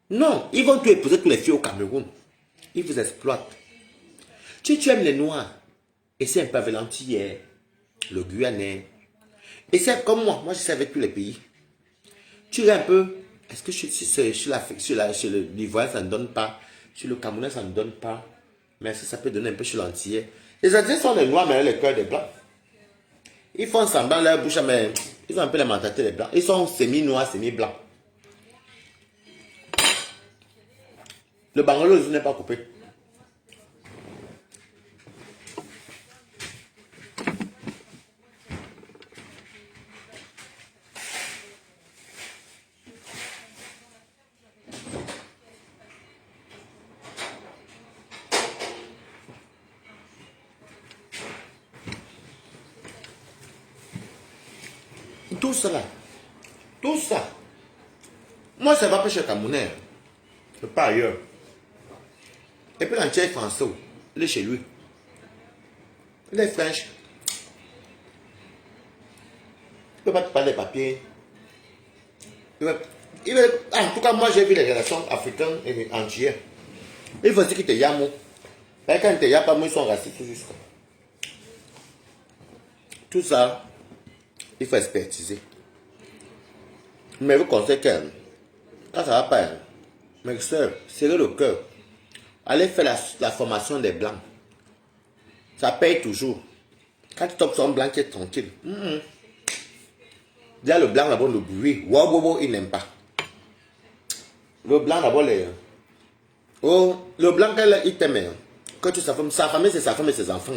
Non, ils vont tout épouser tous les filles au Cameroun. Ils vous exploitent. Tu aimes les Noirs. Et c'est un peu avec l'Antillais, le Guyanais. Et c'est comme moi je sais avec tous les pays. Tu es un peu, est-ce que sur l'Ivoire, ça ne donne pas? Sur le Camerounais, ça ne donne pas. Mais ça peut donner un peu sur l'Antillais. Les Antillais sont les Noirs, mais les cœurs des Blancs. Ils font semblant leur bouche, mais ils ont un peu la mentalité des Blancs. Ils sont semi-noirs, semi-blancs. Le bangalo n'est pas coupé. Tout ça, tout ça. Moi, ça va pas chez le Camerounais. C'est pas ailleurs. Et puis l'entier est français. Il est chez lui. Il est French. Il ne peut pas te parler des papiers. En tout cas, moi, j'ai vu les relations africaines et entières. Il faut dire qu'ils te yamment. Mais quand ils ne te yamment pas, moi, ils sont racistes juste. Tout ça, il faut expertiser. Mais vous conseillez que quand ça va pas, mes soeurs, serrez le cœur. Allez faire la formation des blancs. Ça paye toujours. Quand tu tombes sur un blanc qui est tranquille. Déjà le blanc d'abord le bruit. Wow, il n'aime pas. Le blanc d'abord le blanc il t'aime. Quand tu sa famille c'est sa femme et ses enfants.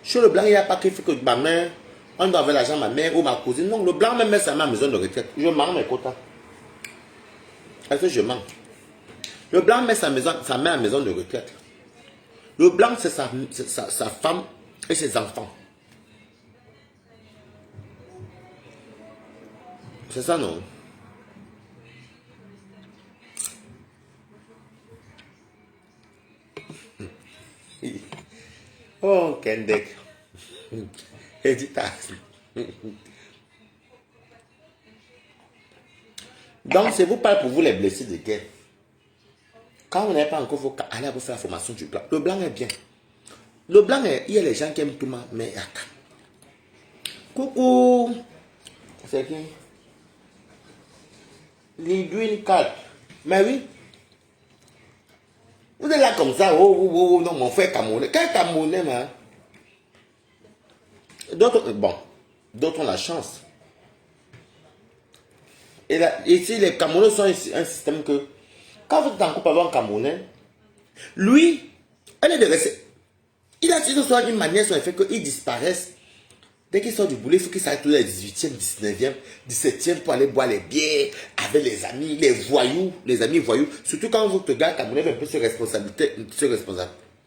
Chez le blanc il n'y a pas qu'il faut que ma mère, on doit avoir l'argent ma mère ou ma cousine. Non, le blanc même met sa main à la maison de retraite. Je mange mes quotas. Est-ce que je mange? Le blanc met sa main à la maison de retraite. Le blanc c'est sa femme et ses enfants. C'est ça, non? Oh, Kendek. Donc, c'est vous pas pour vous les blessés de guerre. Quand vous n'avez pas encore, il faut aller vous faire la formation du blanc. Le blanc est bien. Le blanc, il y a les gens qui aiment tout, mais coucou. C'est qui? Lidwin 4. Mais oui. Vous êtes là comme ça. Oh, oh, oh, non, mon frère Camerounais. Quel Camerounais, man? D'autres, bon, d'autres ont la chance. Et là, ici, les Camerounais sont un système que, quand vous êtes en couple avec un Camerounais, lui, elle est de rester. Il a toujours une manière sur le fait qu'il disparaisse. Dès qu'il sort du boulot, il faut qu'il s'arrête tous les 18e, 19e, 17e pour aller boire les bières avec les amis, les voyous, les amis voyous. Surtout quand votre gars Camerounais veut un peu se responsabiliser.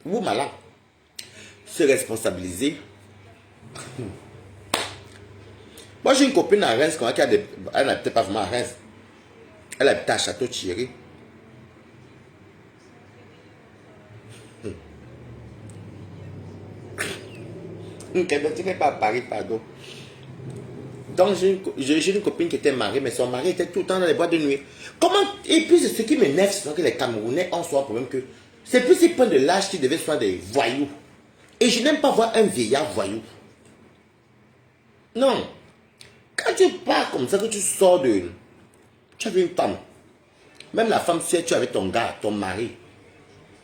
Vous, malin, se responsabiliser. Moi, j'ai une copine à Reims, elle n'habitait pas vraiment à Reims. Elle habitait à Château-Thierry. Tu n'es pas à Paris, pardon. Donc, j'ai une copine qui était mariée, mais son mari était tout le temps dans les boîtes de nuit. Comment? Et puis, ce qui m'énerve, c'est que les Camerounais ont soit un problème que c'est plus ils prennent de l'âge qu'ils devaient soit des voyous. Et je n'aime pas voir un vieillard voyou. Non. Quand tu pars comme ça, que tu sors de... Tu as vu une femme. Même la femme, si tu es avec ton gars, ton mari,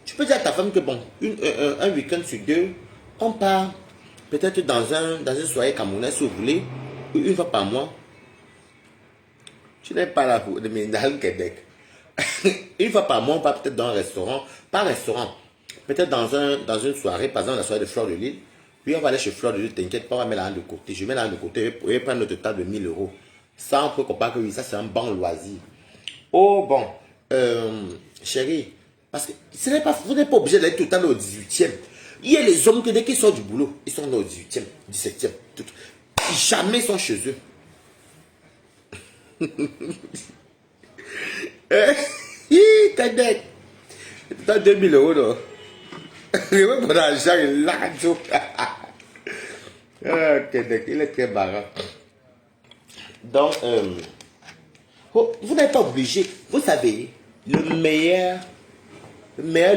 tu peux dire à ta femme que bon, un week-end sur deux, on part peut-être dans une soirée camerounaise, si vous voulez, une fois par mois. Tu n'es pas là pour mais dans le Québec. Une fois par mois, on part peut-être dans un restaurant, pas un restaurant, peut-être dans une soirée, par exemple la soirée de Fleur de Lille. Puis on va aller chez Fleur de Lille, t'inquiète pas, on va mettre l'argent de côté. Je mets l'argent de côté, et prendre notre total de 1000 euros. Ça, on peut comparer que oui, ça c'est un bon loisir. Oh bon, chérie, parce que vous n'êtes pas obligé d'aller tout le temps au 18e. Il y a les hommes que dès qu'ils sortent du boulot, ils sont au 18e, 17e. Jamais ils sont chez eux. T'inquiète. T'as 2000 euros, non? Je vais prendre l'argent et l'argent. Il est très marrant. Donc, vous n'êtes pas obligé. Vous savez, le meilleur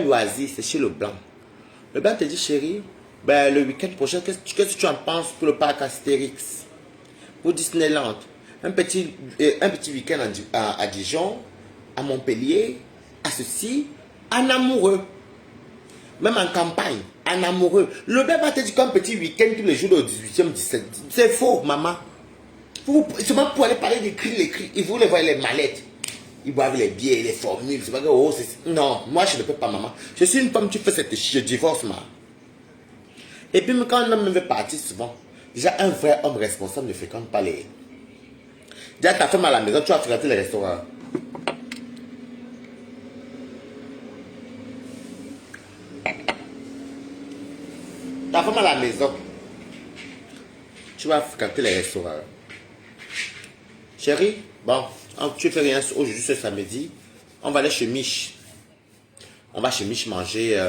loisir, c'est chez le blanc. Le blanc te dit, chérie, ben, le week-end prochain, qu'est-ce que tu en penses pour le parc Astérix? Pour Disneyland? Un petit week-end à Dijon, à Montpellier, à ceci, en amoureux. Même en campagne, en amoureux. Le blanc va te dire qu'un petit week-end tous les jours au 18e, 17e. C'est faux, maman. Seulement pour aller parler des cris, et vous les voyez les mallettes. Ils boivent les bières, les formules. C'est pas que, oh, non, moi je ne peux pas, maman. Je suis une femme, tu fais cette je divorce, maman. Et puis quand un homme veut partir souvent, déjà un vrai homme responsable ne fréquente pas les... Déjà ta femme à la maison, tu vas fréquenter les restaurants. Ta femme à la maison, tu vas fréquenter les restaurants. Chérie, bon, tu fais rien aujourd'hui, ce samedi. On va aller chez Mich. On va chez Mich manger,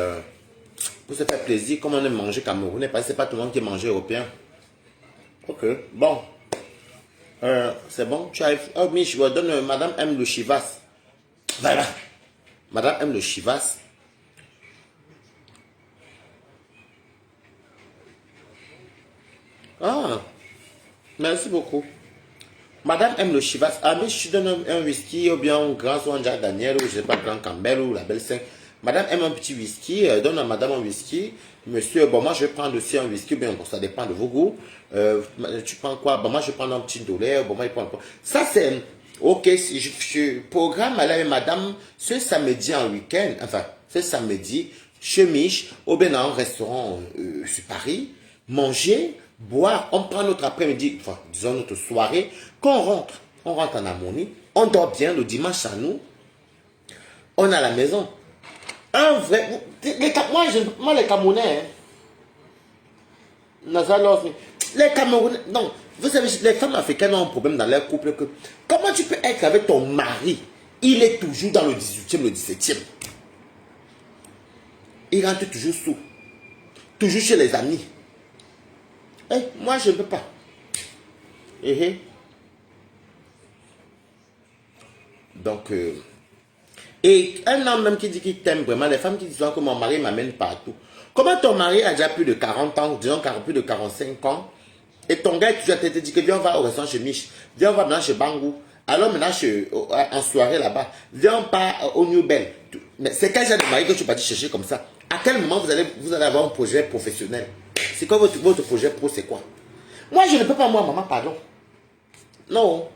pour se faire plaisir, comme on aime manger camerounais, parce que c'est pas tout le monde qui mange européen. Ok, bon. C'est bon, tu arrives. Oh, Mich, je donne, madame aime le chivas. Voilà. Madame aime le chivas. Ah, merci beaucoup. Madame aime le chivas. Ah, mais je donne un whisky ou bien un grand soit un Jack Daniel ou je sais pas, grand Campbell ou la belle 5. Madame aime un petit whisky. Donne à madame un whisky. Monsieur, bon, moi je vais prendre aussi un whisky. Bien, bon, ça dépend de vos goûts. Tu prends quoi? Bon, moi je vais prendre un petit dollar. Bon, moi je prends quoi? Ça, c'est. Ok, si je programme aller avec madame ce samedi en week-end. Enfin, ce samedi, chez Mich, ou bien dans un restaurant sur Paris. Manger. Boire, on prend notre après-midi, enfin, disons notre soirée, quand on rentre en harmonie, on dort bien le dimanche à nous, on est à la maison. Un vrai, moi les Camerounais, les Camerounais, non, vous savez, les femmes africaines ont un problème dans leur couple que, comment tu peux être avec ton mari, il est toujours dans le 18e, le 17e. Il rentre toujours sous, toujours chez les amis. Moi, je ne peux pas. Donc, et un homme même qui dit qu'il t'aime vraiment, les femmes qui disent que mon mari m'amène partout. Comment ton mari a déjà plus de 40 ans, disons plus de 45 ans, et ton gars, tu as dit que viens, on va au restaurant chez Mich, viens, on va maintenant chez Bangou, alors maintenant en soirée là-bas, viens, on part au New Bell. Mais c'est quel genre de mari que tu vas chercher comme ça? À quel moment vous allez avoir un projet professionnel? C'est quoi votre projet pro, c'est quoi? Moi, je ne peux pas, moi, maman, pardon. Non.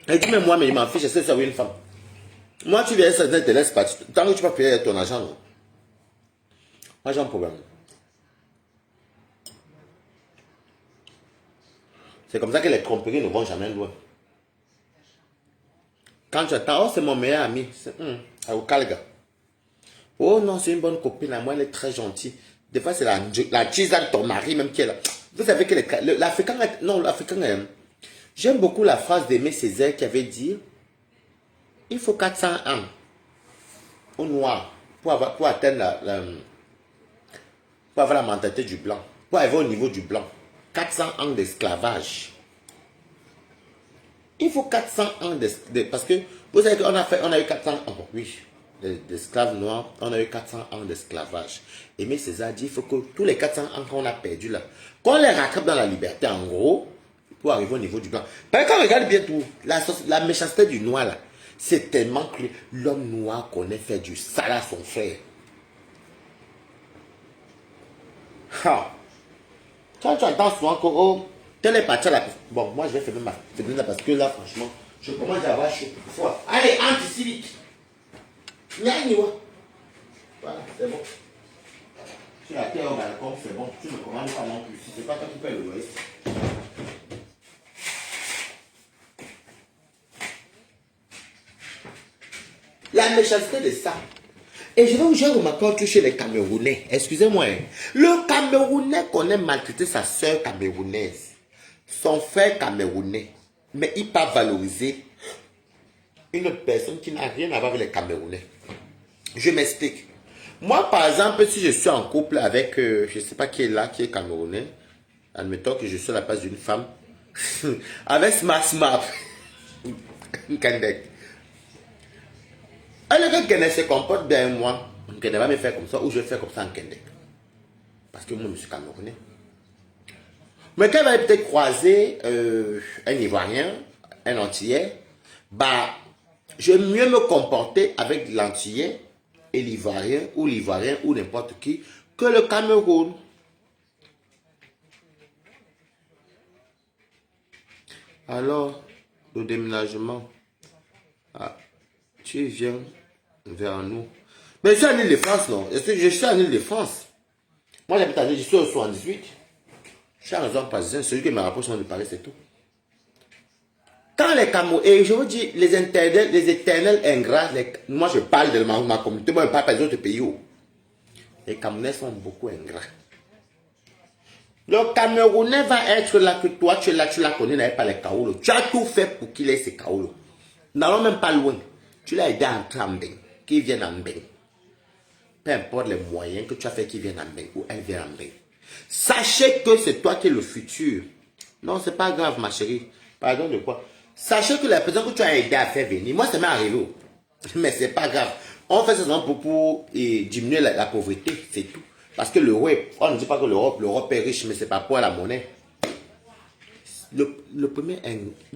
Elle dit, mais moi, mais il m'en fiche, je sais que c'est une femme. Moi, tu viens, ça ne te laisse pas. Tant que tu vas payer ton argent, non. Moi, j'ai un problème. C'est comme ça que les tromperies ne vont jamais loin. Quand tu attends, oh, c'est mon meilleur ami. C'est au Calga. Oh non, c'est une bonne copine à moi, elle est très gentille. Des fois, c'est la tisa de ton mari même qui est là. Vous savez que l'Africain, non, l'Africain, j'aime beaucoup la phrase d'Aimé Césaire qui avait dit, il faut 400 ans au noir pour atteindre pour avoir la mentalité du blanc, pour arriver au niveau du blanc. 400 ans d'esclavage. Il faut 400 ans parce que vous savez qu'on a eu 400 ans, oui, d'esclaves noirs, on a eu 400 ans d'esclavage. Aimé Césaire dit, il faut que tous les 400 ans qu'on a perdu là, qu'on les rattrape dans la liberté en gros, pour arriver au niveau du blanc. Parce que quand on regarde bien tout, la méchanceté du noir là, c'est tellement que l'homme noir connaît faire du sale à son frère. Quand tu entends souvent que, oh, tel est parti à la... Bon, moi je vais fermer ma fenêtre parce que là, franchement, je commence à avoir chaud. Allez, entre ici vite. Voilà, c'est bon. Sur la terre au balcon, c'est bon. Tu ne commandes pas non plus. Si c'est pas toi qui payes le loyer. La méchanceté de ça. Et j'ai remarqué chez les Camerounais, excusez-moi, le Camerounais connaît maltraiter sa soeur camerounaise, son frère camerounais, mais il pas valoriser une personne qui n'a rien à voir avec les Camerounais. Je m'explique. Moi, par exemple, si je suis en couple avec, je ne sais pas qui est là, qui est camerounais, admettons que je suis à la place d'une femme, avec Smart, Kandek. Alors que Kenneth se comporte bien moi, Kenneth va me faire comme ça, ou je vais faire comme ça en Kenneth. Parce que moi, je suis camerounais. Mais quand elle va peut-être croiser un Ivoirien, un Antillais, bah, je vais mieux me comporter avec l'Antillais et l'Ivoirien, ou n'importe qui, que le Cameroun. Alors, le déménagement, tu viens vers nous. Mais je suis en Île-de-France, non? Je suis en Île-de-France. Moi, j'habite à Île, je suis au 78. Je suis en région parisienne, celui qui me rapproche de Paris, c'est tout. Quand les Camerounais, et je vous dis, les éternels ingrats, moi je parle de ma communauté, moi je parle pas des autres pays. Les Camerounais sont beaucoup ingrats. Le Camerounais va être là que toi, tu es là, tu la connais, n'avais pas les Kaolo. Tu as tout fait pour qu'il ait ses Kaolo. N'allons même pas loin. Tu l'as aidé à entrer en bain, qu'il vienne en bain. Peu importe les moyens que tu as fait qu'il vienne en bain ou elle vienne en bain. Sachez que c'est toi qui es le futur. Non, c'est pas grave, ma chérie. Pardon de quoi? Sachez que la personne que tu as aidé à faire venir, moi ça m'est arrivé. Mais c'est pas grave. On fait ça pour diminuer la pauvreté, c'est tout. Parce que l'euro, on ne dit pas que l'Europe est riche, mais c'est pas pour la monnaie.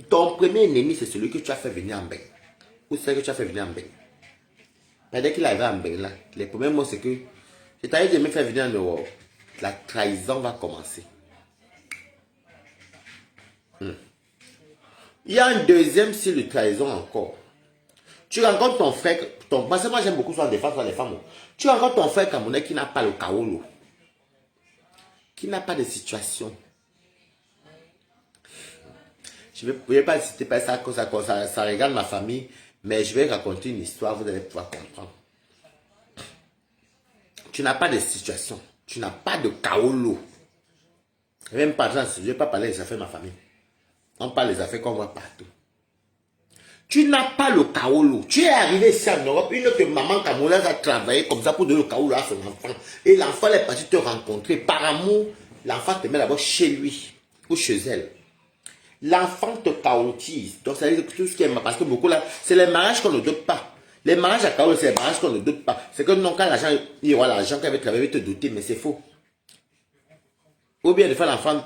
Ton premier ennemi, c'est celui que tu as fait venir en bain. Ou celle que tu as fait venir en bain. Mais dès qu'il arrive en bain, là, les premiers mots, c'est que je t'avais de me faire venir en Europe. La trahison va commencer. Il y a un deuxième style de trahison encore. Tu rencontres ton frère, parce que moi j'aime beaucoup soit les femmes. Tu rencontres ton frère camerounais qui n'a pas le kaolo, qui n'a pas de situation. Je ne vais pas citer pas ça, ça regarde ma famille, mais je vais raconter une histoire, vous allez pouvoir comprendre. Tu n'as pas de situation, tu n'as pas de kaolo. Même par exemple, je ne vais pas parler des affaires de ma famille. On parle des affaires qu'on voit partout. Tu n'as pas le kaolo. Tu es arrivé ici en Europe, une autre maman camerounaise a travaillé comme ça pour donner le kaolo à son enfant. Et l'enfant est parti te rencontrer. Par amour, l'enfant te met d'abord chez lui ou chez elle. L'enfant te kaolotise. Donc, ça veut dire que tout ce qui est... Parce que beaucoup là, c'est les mariages qu'on ne donne pas. Les mariages à Kaolo, c'est les mariages qu'on ne doute pas. C'est que non, quand l'argent, il y aura l'argent qu'elle va travailler, il va te douter, mais c'est faux. Ou bien de faire l'enfant,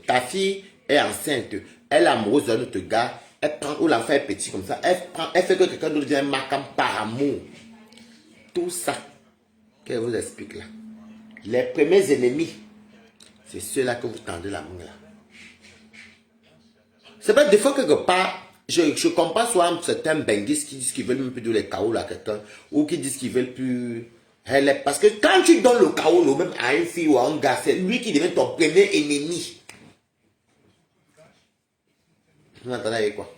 ta fille est enceinte, elle est amoureuse d'un autre gars, elle prend, ou l'enfant est petit comme ça, elle fait que quelqu'un d'autre devient marquant par amour. Tout ça, qu'elle vous explique là. Les premiers ennemis, c'est ceux-là que vous tendez la main là. C'est pas des fois quelque part, je comprends soit certains benguistes qui disent qu'ils veulent même plus donner les chaos à quelqu'un, ou qui disent qu'ils veulent plus... Parce que quand tu donnes le chaos même à une fille ou à un gars, c'est lui qui devient ton premier ennemi. Vous entendez avec quoi?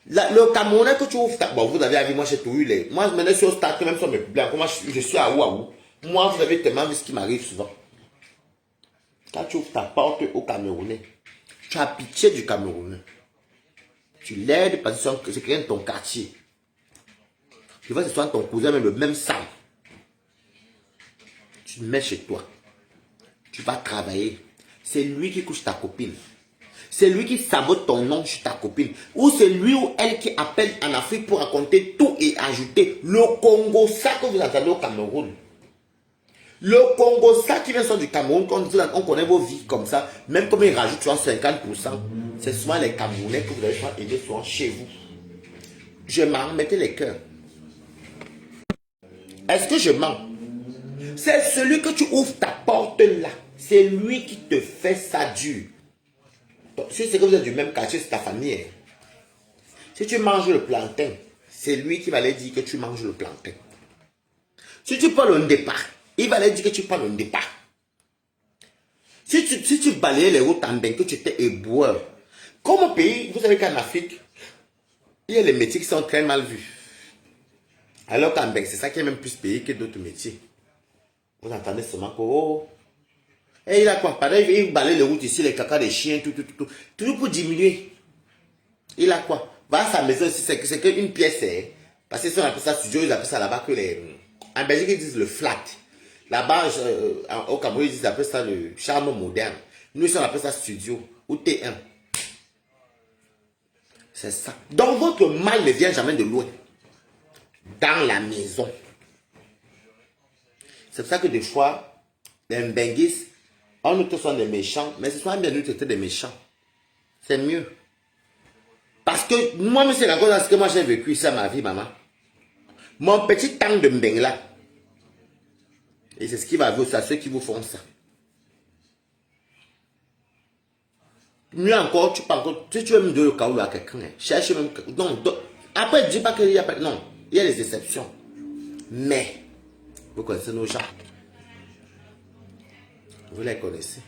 Le Camerounais que tu ouvres, bon, vous avez vu, moi j'ai tout eu les... Moi, maintenant, je suis au stade, même sur mes blancs, moi je suis à Ouaou. Moi, vous avez tellement vu ce qui m'arrive souvent. Quand tu ouvres ta porte au Camerounais, tu as pitié du Camerounais. Tu l'aides parce que c'est quelqu'un de ton quartier. Tu vois, ce soit ton cousin, même le même sang. Tu le mets chez toi. Tu vas travailler. C'est lui qui couche ta copine. C'est lui qui sabote ton nom sur ta copine. Ou c'est lui ou elle qui appelle en Afrique pour raconter tout et ajouter le Congo, ça que vous entendez au Cameroun. Le Congo, ça qui vient du Cameroun, quand on connaît vos vies comme ça, même comme ils rajoutent 50%, c'est souvent les Camerounais que vous allez aider souvent chez vous. Je mens, mettez les cœurs. Est-ce que je mens? C'est celui que tu ouvres ta porte là. C'est lui qui te fait ça dur. Donc, si c'est que vous êtes du même quartier, c'est ta famille. Si tu manges le plantain, c'est lui qui va aller dire que tu manges le plantain. Si tu prends le départ, il va aller dire que tu prends le départ. Si tu balayais les routes en bain, que tu étais éboueur. Comme au pays, vous savez qu'en Afrique, il y a les métiers qui sont très mal vus. Alors qu'en bain, c'est ça qui est même plus payé que d'autres métiers. Vous entendez seulement que, oh, et il a quoi? Pendant il balaye les routes ici, les caca des chiens, tout. Toujours pour diminuer. Il a quoi? Va à sa maison ici, c'est qu'une pièce. Parce que si on appelle ça studio, ils appellent ça là-bas que les... En Belgique, ils disent le flat. Là-bas, au Cameroun, ils appellent ça le charme moderne. Nous, ici, on appelle ça studio ou T1. C'est ça. Donc, votre mal ne vient jamais de loin. Dans la maison. C'est pour ça que des fois, les Mbenguis, on nous tous sont des méchants, mais ce sont bien nous traiter des méchants. C'est mieux. Parce que moi, c'est la cause de ce que moi j'ai vécu ça ma vie, maman. Mon petit temps de Mbeng là. Et c'est ce qui va vous, à ceux qui vous font ça. Mieux encore, tu peux encore, si tu veux me donner le chaos à quelqu'un, cherche même. Non, après, dis pas qu'il y a pas. Non, il y a des exceptions. Mais, vous connaissez nos gens. Vous les connaissez.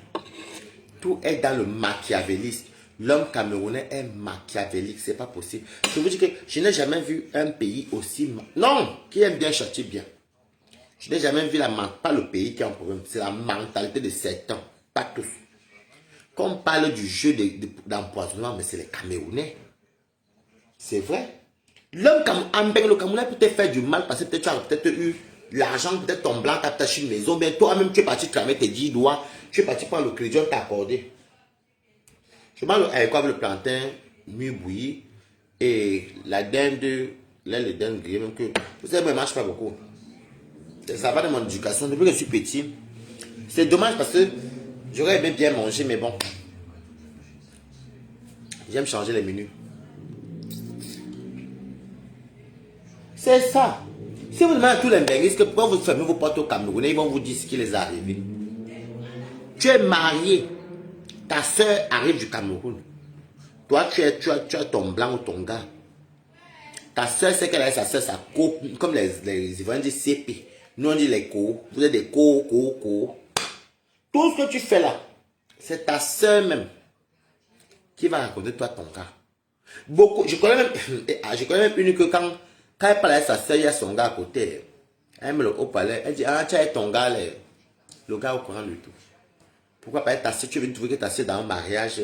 Tout est dans le machiavélisme. L'homme camerounais est machiavélique, c'est pas possible. Je vous dis que je n'ai jamais vu un pays aussi... Non, qui aime bien châtier bien. Je n'ai jamais vu pas le pays qui a un problème. C'est la mentalité de certains, pas tous. Quand on parle du jeu d'empoisonnement, mais c'est les Camerounais. C'est vrai. L'homme le Camerounais peut te faire du mal parce que peut-être tu as peut-être eu l'argent, peut-être ton blanc t'a acheté une maison, bien toi-même tu es parti cramer tes 10 doigts, tu es parti prendre le crédit, on t'a accordé. Je mange avec quoi, le plantain, mieux bouilli, et la dinde, là le dinde grillé, même que, vous savez, moi je ne mange pas beaucoup. Ça va de mon éducation, depuis que je suis petit. C'est dommage parce que j'aurais aimé bien manger, mais bon. J'aime changer les menus. C'est ça. Si vous demandez à tous les Benguis que pourquoi vous fermez vos portes au Camerounais, ils vont vous dire ce qui les est arrivé. Tu es marié. Ta soeur arrive du Cameroun. Toi, tu as ton blanc ou ton gars. Ta soeur, c'est qu'elle a sa soeur, sa co, comme les Ivoiriens disent CP. Nous, on dit les co. Vous êtes des co. Tout ce que tu fais là, c'est ta soeur même qui va raconter toi ton gars. Beaucoup, je connais même une que quand elle parle à sa soeur, il y a son gars à côté. Elle me le haut palais. Elle dit, ah, tu as ton gars, le gars au courant du tout. Pourquoi pas ta soeur, tu veux trouver que ta soeur dans un mariage,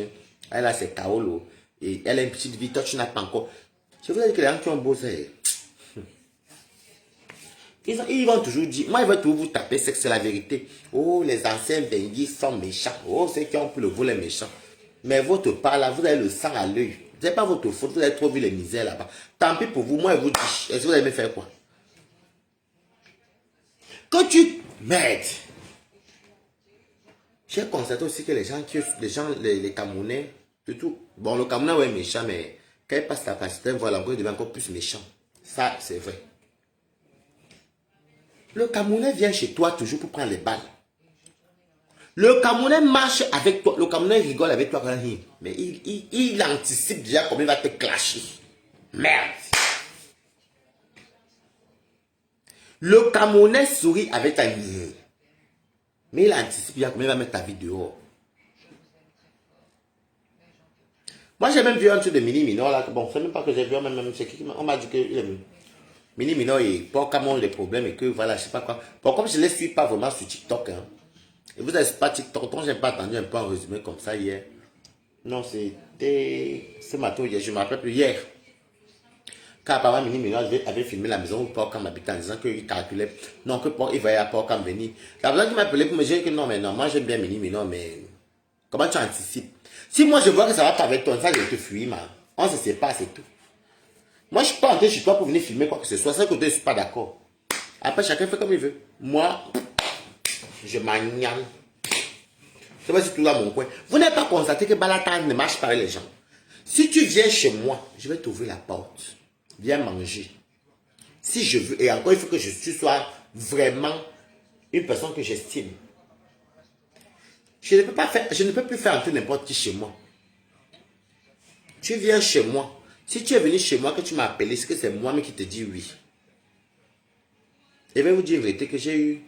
elle a ses kaolo, et elle a une petite vie, toi tu n'as pas encore. Je vous ai dit que les gens qui ont bossé, ils vont toujours dire, moi ils vont toujours vous taper, c'est que c'est la vérité. Oh, les anciens Benguis sont méchants. Oh, c'est qui ont pu le voler méchant. Mais votre part là, vous avez le sang à l'œil. Ce n'est pas votre faute, vous avez trop vu les misères là-bas. Tant pis pour vous, moi je vous dis, est-ce que vous allez me faire quoi? Quand tu... Merde! J'ai constaté aussi que les Camerounais, surtout, bon, le Camerounais ouais, est méchant, mais quand il passe la Palestine, voilà, encore, il devient encore plus méchant. Ça, c'est vrai. Le Camerounais vient chez toi toujours pour prendre les balles. Le Camerounais marche avec toi, le Camerounais rigole avec toi, mais il anticipe déjà comment il va te clasher. Merde. Le Camerounais sourit avec ta vie. Mais il anticipe déjà comment il va mettre ta vie dehors. Moi, j'ai même vu un truc de Mini Minor là. Bon, c'est même pas que j'ai vu, même c'est qui on m'a dit que Mini Minor et pour comment les problèmes et que voilà, je sais pas quoi. Bon, comme je ne les suis pas vraiment sur TikTok, hein. Et vous n'avez pas TikTok, donc j'ai pas attendu un peu en résumé comme ça hier. Non, c'était ce matin, hier, je ne me rappelle plus hier. Quand apparemment Mini Minor avait filmé la maison où Port-Cam habitait en disant qu'il calculait, non, que il voyait à Port-Cam venir. La personne qui m'a appelé pour me dire que non, mais non, moi j'aime bien Mini Minor, mais comment tu anticipes? Si moi je vois que ça va pas avec toi, ça je vais te fuir, man. On se sépare, c'est tout. Moi je suis pas entré chez toi pour venir filmer quoi que ce soit, c'est que je ne suis pas d'accord. Après chacun fait comme il veut. Moi, je m'agnane. Je sais pas si tout là mon coin. Vous n'avez pas constaté que Balata ne marche pas avec les gens. Si tu viens chez moi, je vais t'ouvrir la porte. Viens manger. Si je veux, et encore il faut que tu sois vraiment une personne que j'estime. Je ne peux plus faire entrer n'importe qui chez moi. Tu viens chez moi. Si tu es venu chez moi, que tu m'as appelé, c'est que c'est moi qui te dis oui. Et je vais vous dire la vérité que j'ai eu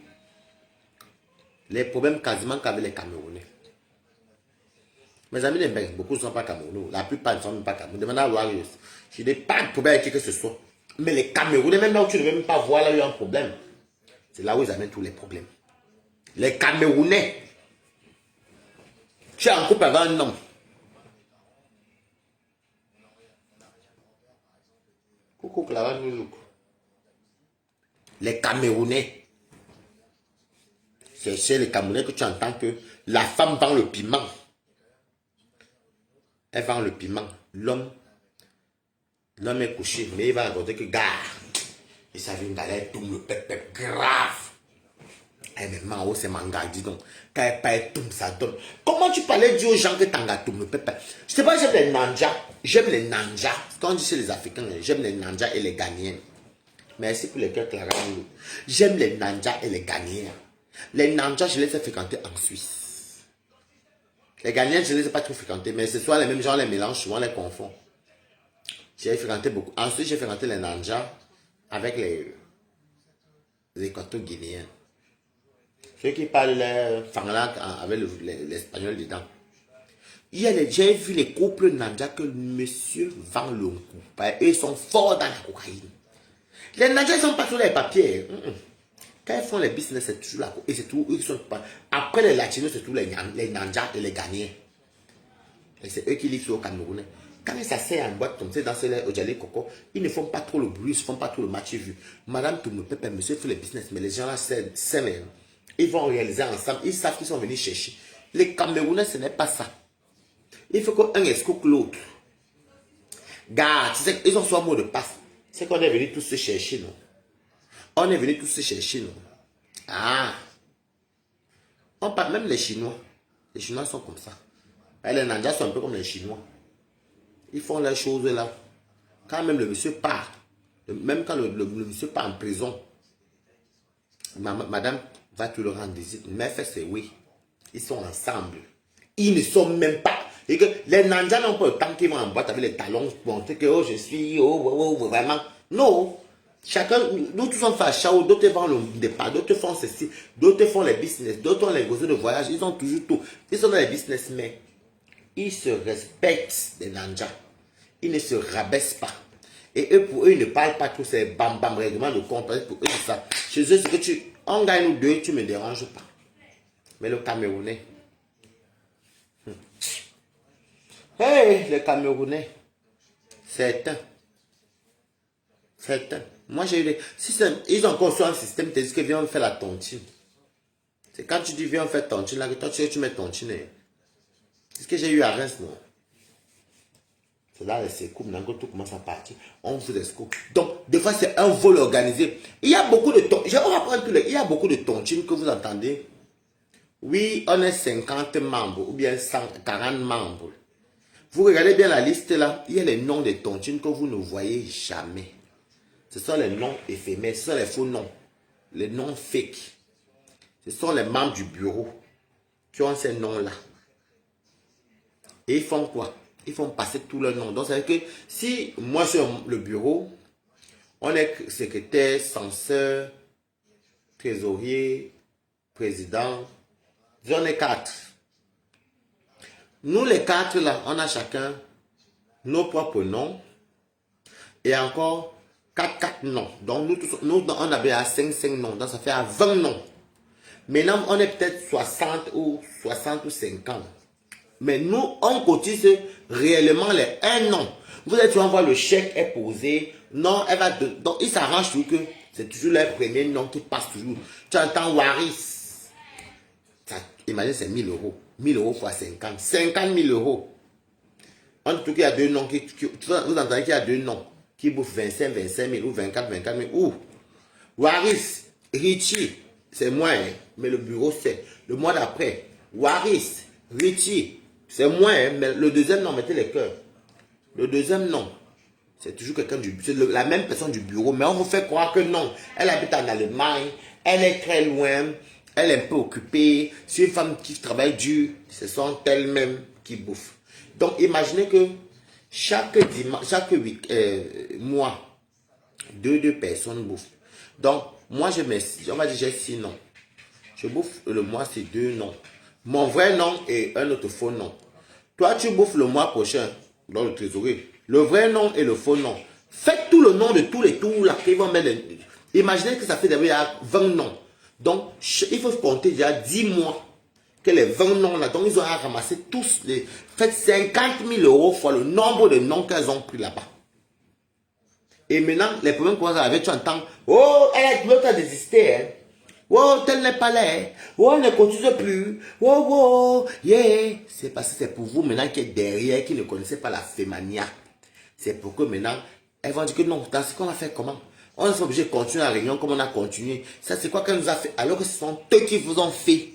les problèmes quasiment qu'avec les Camerounais. Mes amis les Belges, beaucoup ne sont pas Camerounais. La plupart ne sont même pas Camerounais. Demandez à Warriors. Je n'ai pas de problème avec qui que ce soit. Mais les Camerounais, même là où tu ne veux même pas voir, là, il y a un problème. C'est là où ils amènent tous les problèmes. Les Camerounais. Tu es en couple avec un homme. Coucou, là, les Camerounais. C'est chez les Camerounais que tu entends que la femme vend le piment. Elle vend le piment. L'homme est couché, mais il va raconter que gars, il s'avère une galère, tout le pep grave. Et même en haut, c'est manga, dis donc. Quand elle paye tout, ça donne. Comment tu parlais dire aux gens que t'as tout le pep? Je sais pas, j'aime les nanjas. J'aime les nanjas. Quand on dit chez les Africains, j'aime les nanjas et les Ghanéens. Merci pour les cœurs, Clara. J'aime les nanjas et les Ghanéens. Les nanjas, je les ai fréquentés en Suisse. Les Ghanéens, je ne les ai pas trop fréquentés, mais ce soit les mêmes gens, les mélanges, souvent les confond. J'ai fréquenté beaucoup. Ensuite, j'ai fréquenté les nanjas avec les équato-guinéens. Ceux qui parlent fangla avec l'espagnol dedans. J'ai vu les couples nanjas que monsieur vend le coup. Ils sont forts dans la cocaïne. Les nanjas, ils ne sont pas sur les papiers. Quand ils font les business, c'est toujours là. Et c'est tout. Ils sont pas. Après les latinos, c'est tous les nanjas et les Ghanéens. Et c'est eux qui livrent au Camerounais. Quand ils s'asseyent en boîte comme ça, dans ce au Djali Coco, ils ne font pas trop le bruit, ils ne font pas trop le match vu. Madame Toumoupepe, monsieur fait les business, mais les gens là, c'est ils vont réaliser ensemble, ils savent qu'ils sont venus chercher. Les Camerounais, ce n'est pas ça. Il faut qu'un escroque l'autre. Gars, tu sais, ils ont soit mot de passe. C'est qu'on est venu tous se chercher, non? On est venu tous se chercher, non? Ah! On parle même les Chinois. Les Chinois sont comme ça. Les Nanjas sont un peu comme les Chinois. Ils font les choses là. Quand même le monsieur part, même quand le monsieur part en prison, madame va te le rendre visite. Mais fait c'est oui. Ils sont ensemble. Ils ne sont même pas. Et que les nanjas n'ont pas le temps qu'ils vont en boîte avec les talons pour montrer que oh, je suis, vraiment. Non. Chacun, nous tous sommes fâchés, d'autres vendent le départ, d'autres font ceci, d'autres font les business, d'autres ont les gosses de voyage, ils ont toujours tout. Ils sont dans les business, mais ils se respectent, les nanjas. Ils ne se rabaissent pas. Et eux, pour eux, ils ne parlent pas tous ces bam règlements de compte. Pour eux, c'est ça. Chez eux, c'est que on gagne nous deux, tu ne me déranges pas. Mais le Camerounais. Hey, les Camerounais. Certains. Moi, j'ai eu des... Ils ont construit un système, ils disent que viens faire la tontine. C'est quand tu dis viens faire tontine, là, que toi, tu mets tontine. C'est ce que j'ai eu à Reims, non? C'est là les secours, maintenant que tout commence à partir. On fait des secours. Donc, des fois, c'est un vol organisé. Il y a beaucoup de tontines. Il y a beaucoup de tontines que vous entendez. Oui, on est 50 membres ou bien 140 membres. Vous regardez bien la liste là. Il y a les noms des tontines que vous ne voyez jamais. Ce sont les noms éphémères. Ce sont les faux noms. Les noms fake. Ce sont les membres du bureau qui ont ces noms-là. Et ils font quoi? Ils font passer tout leur nom. Donc, ça veut dire que si moi, sur le bureau, on est secrétaire, censeur, trésorier, président, on est 4. Nous, les 4 là, on a chacun nos propres noms et encore 4 noms. Donc, nous on avait à 5 noms. Donc, ça fait à 20 noms. Maintenant, on est peut-être 60 ou 50. Mais nous, on cotise réellement les 1 nom. Vous êtes souvent voir le chèque est posé. Non, elle va donc, il s'arrange toujours que c'est toujours le premier nom qui passe toujours. Tu entends Waris. Ça, imagine, c'est 1000 euros. 1000 euros fois 50. 50 000 euros. En tout cas, il y a 2 noms vous entendez qu'il y a 2 noms qui bouffent 25 000 ou 24 000. Ouh. Waris, Richie, c'est moi, hein, mais le bureau c'est. Le mois d'après, Waris, Richie, c'est moi, hein, mais le deuxième nom, mettez les cœurs. Le deuxième nom, c'est toujours quelqu'un du bureau, c'est la même personne du bureau, mais on vous fait croire que non. Elle habite en Allemagne, elle est très loin, elle est un peu occupée. C'est une femme qui travaille dur, ce sont elles-mêmes qui bouffent. Donc imaginez que chaque mois, deux personnes bouffent. Donc moi on va dire j'ai 6 noms. Je bouffe le mois, c'est 2 noms. Mon vrai nom et un autre faux nom. Toi, tu bouffes le mois prochain, dans le trésorier. Le vrai nom et le faux nom. Faites tout le nom de tous les tours là qu'ils vont mettre. Imaginez que ça fait déjà 20 noms. Donc, il faut compter déjà 10 mois que les 20 noms là. Donc, ils ont ramassé tous les. Faites 50 000 euros fois le nombre de noms qu'elles ont pris là-bas. Et maintenant, les problèmes commencent à arriver. Tu entends, oh, elle a désisté, hein. Oh, tel n'est pas là. Oh, elle ne cotise plus. Oh, oh, yeah. C'est parce que c'est pour vous maintenant qui est derrière, qui ne connaissez pas la fémania. C'est pour que maintenant, elles vont dire que non, dans ce qu'on a fait comment? On est obligé de continuer la réunion comme on a continué. Ça, c'est quoi qu'elle nous a fait? Alors que ce sont eux qui vous ont fait.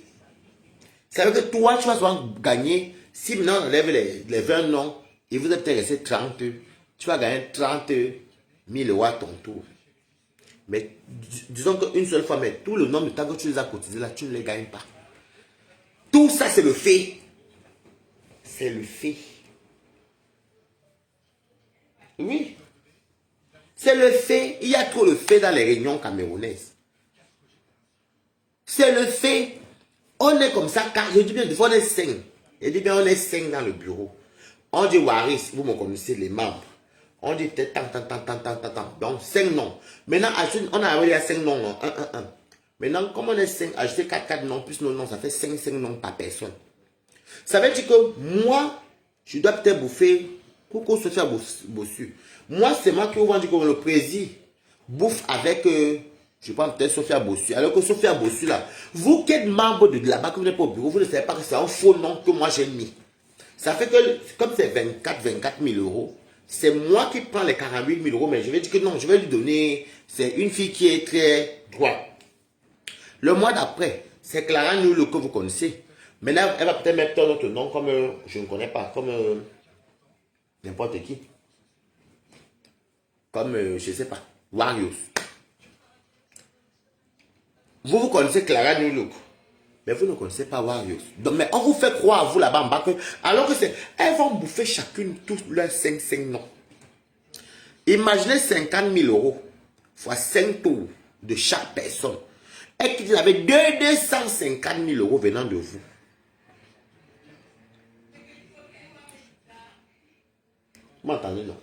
Ça veut dire que toi, tu vas souvent gagner. Si maintenant on enlève les 20 noms, et vous êtes resté 30, tu vas gagner 30 000 euros à ton tour. Mais disons qu'une seule fois, mais tout le nombre de temps que tu les as cotisés là, tu ne les gagnes pas. Tout ça, c'est le fait. C'est le fait. Oui. C'est le fait. Il y a trop le fait dans les réunions camerounaises. C'est le fait. On est comme ça, car je dis bien, des fois on est 5. Je dis bien, on est 5 dans le bureau. On dit Waris, vous me connaissez les membres. On dit peut-être tant. Donc 5 noms. Maintenant, on a arrivé à 5 noms. 1. Maintenant, comme on est 5, ajouter 4 noms plus nos noms, ça fait 5 noms par personne. Ça veut dire que moi, je dois peut-être bouffer pour qu'on se fasse bossu. Moi, c'est moi qui vous dire que le président bouffe avec, je pense peut-être Sophia Bossu. Alors que Sophia Bossu, là, vous qui êtes membre de là-bas, que vous n'êtes pas au bureau, vous ne savez pas que c'est un faux nom que moi j'ai mis. Ça fait que, comme c'est 24 000 euros, c'est moi qui prends les 48 000 euros, mais je vais dire que non, je vais lui donner, c'est une fille qui est très droite. Le mois d'après, c'est Clara Nul que vous connaissez. Maintenant, elle va peut-être mettre un autre nom comme, je ne connais pas, comme n'importe qui. Comme, je ne sais pas, Warius. Vous connaissez Clara Nul, mais vous ne connaissez pas Warius. Donc, mais on vous fait croire, vous là-bas en bas, que, alors que c'est, elles vont bouffer chacune tous leurs 5 noms. Imaginez 50 000 euros fois 5 tours de chaque personne. Et qu'il avait 250 000 euros venant de vous. Vous m'entendez, non?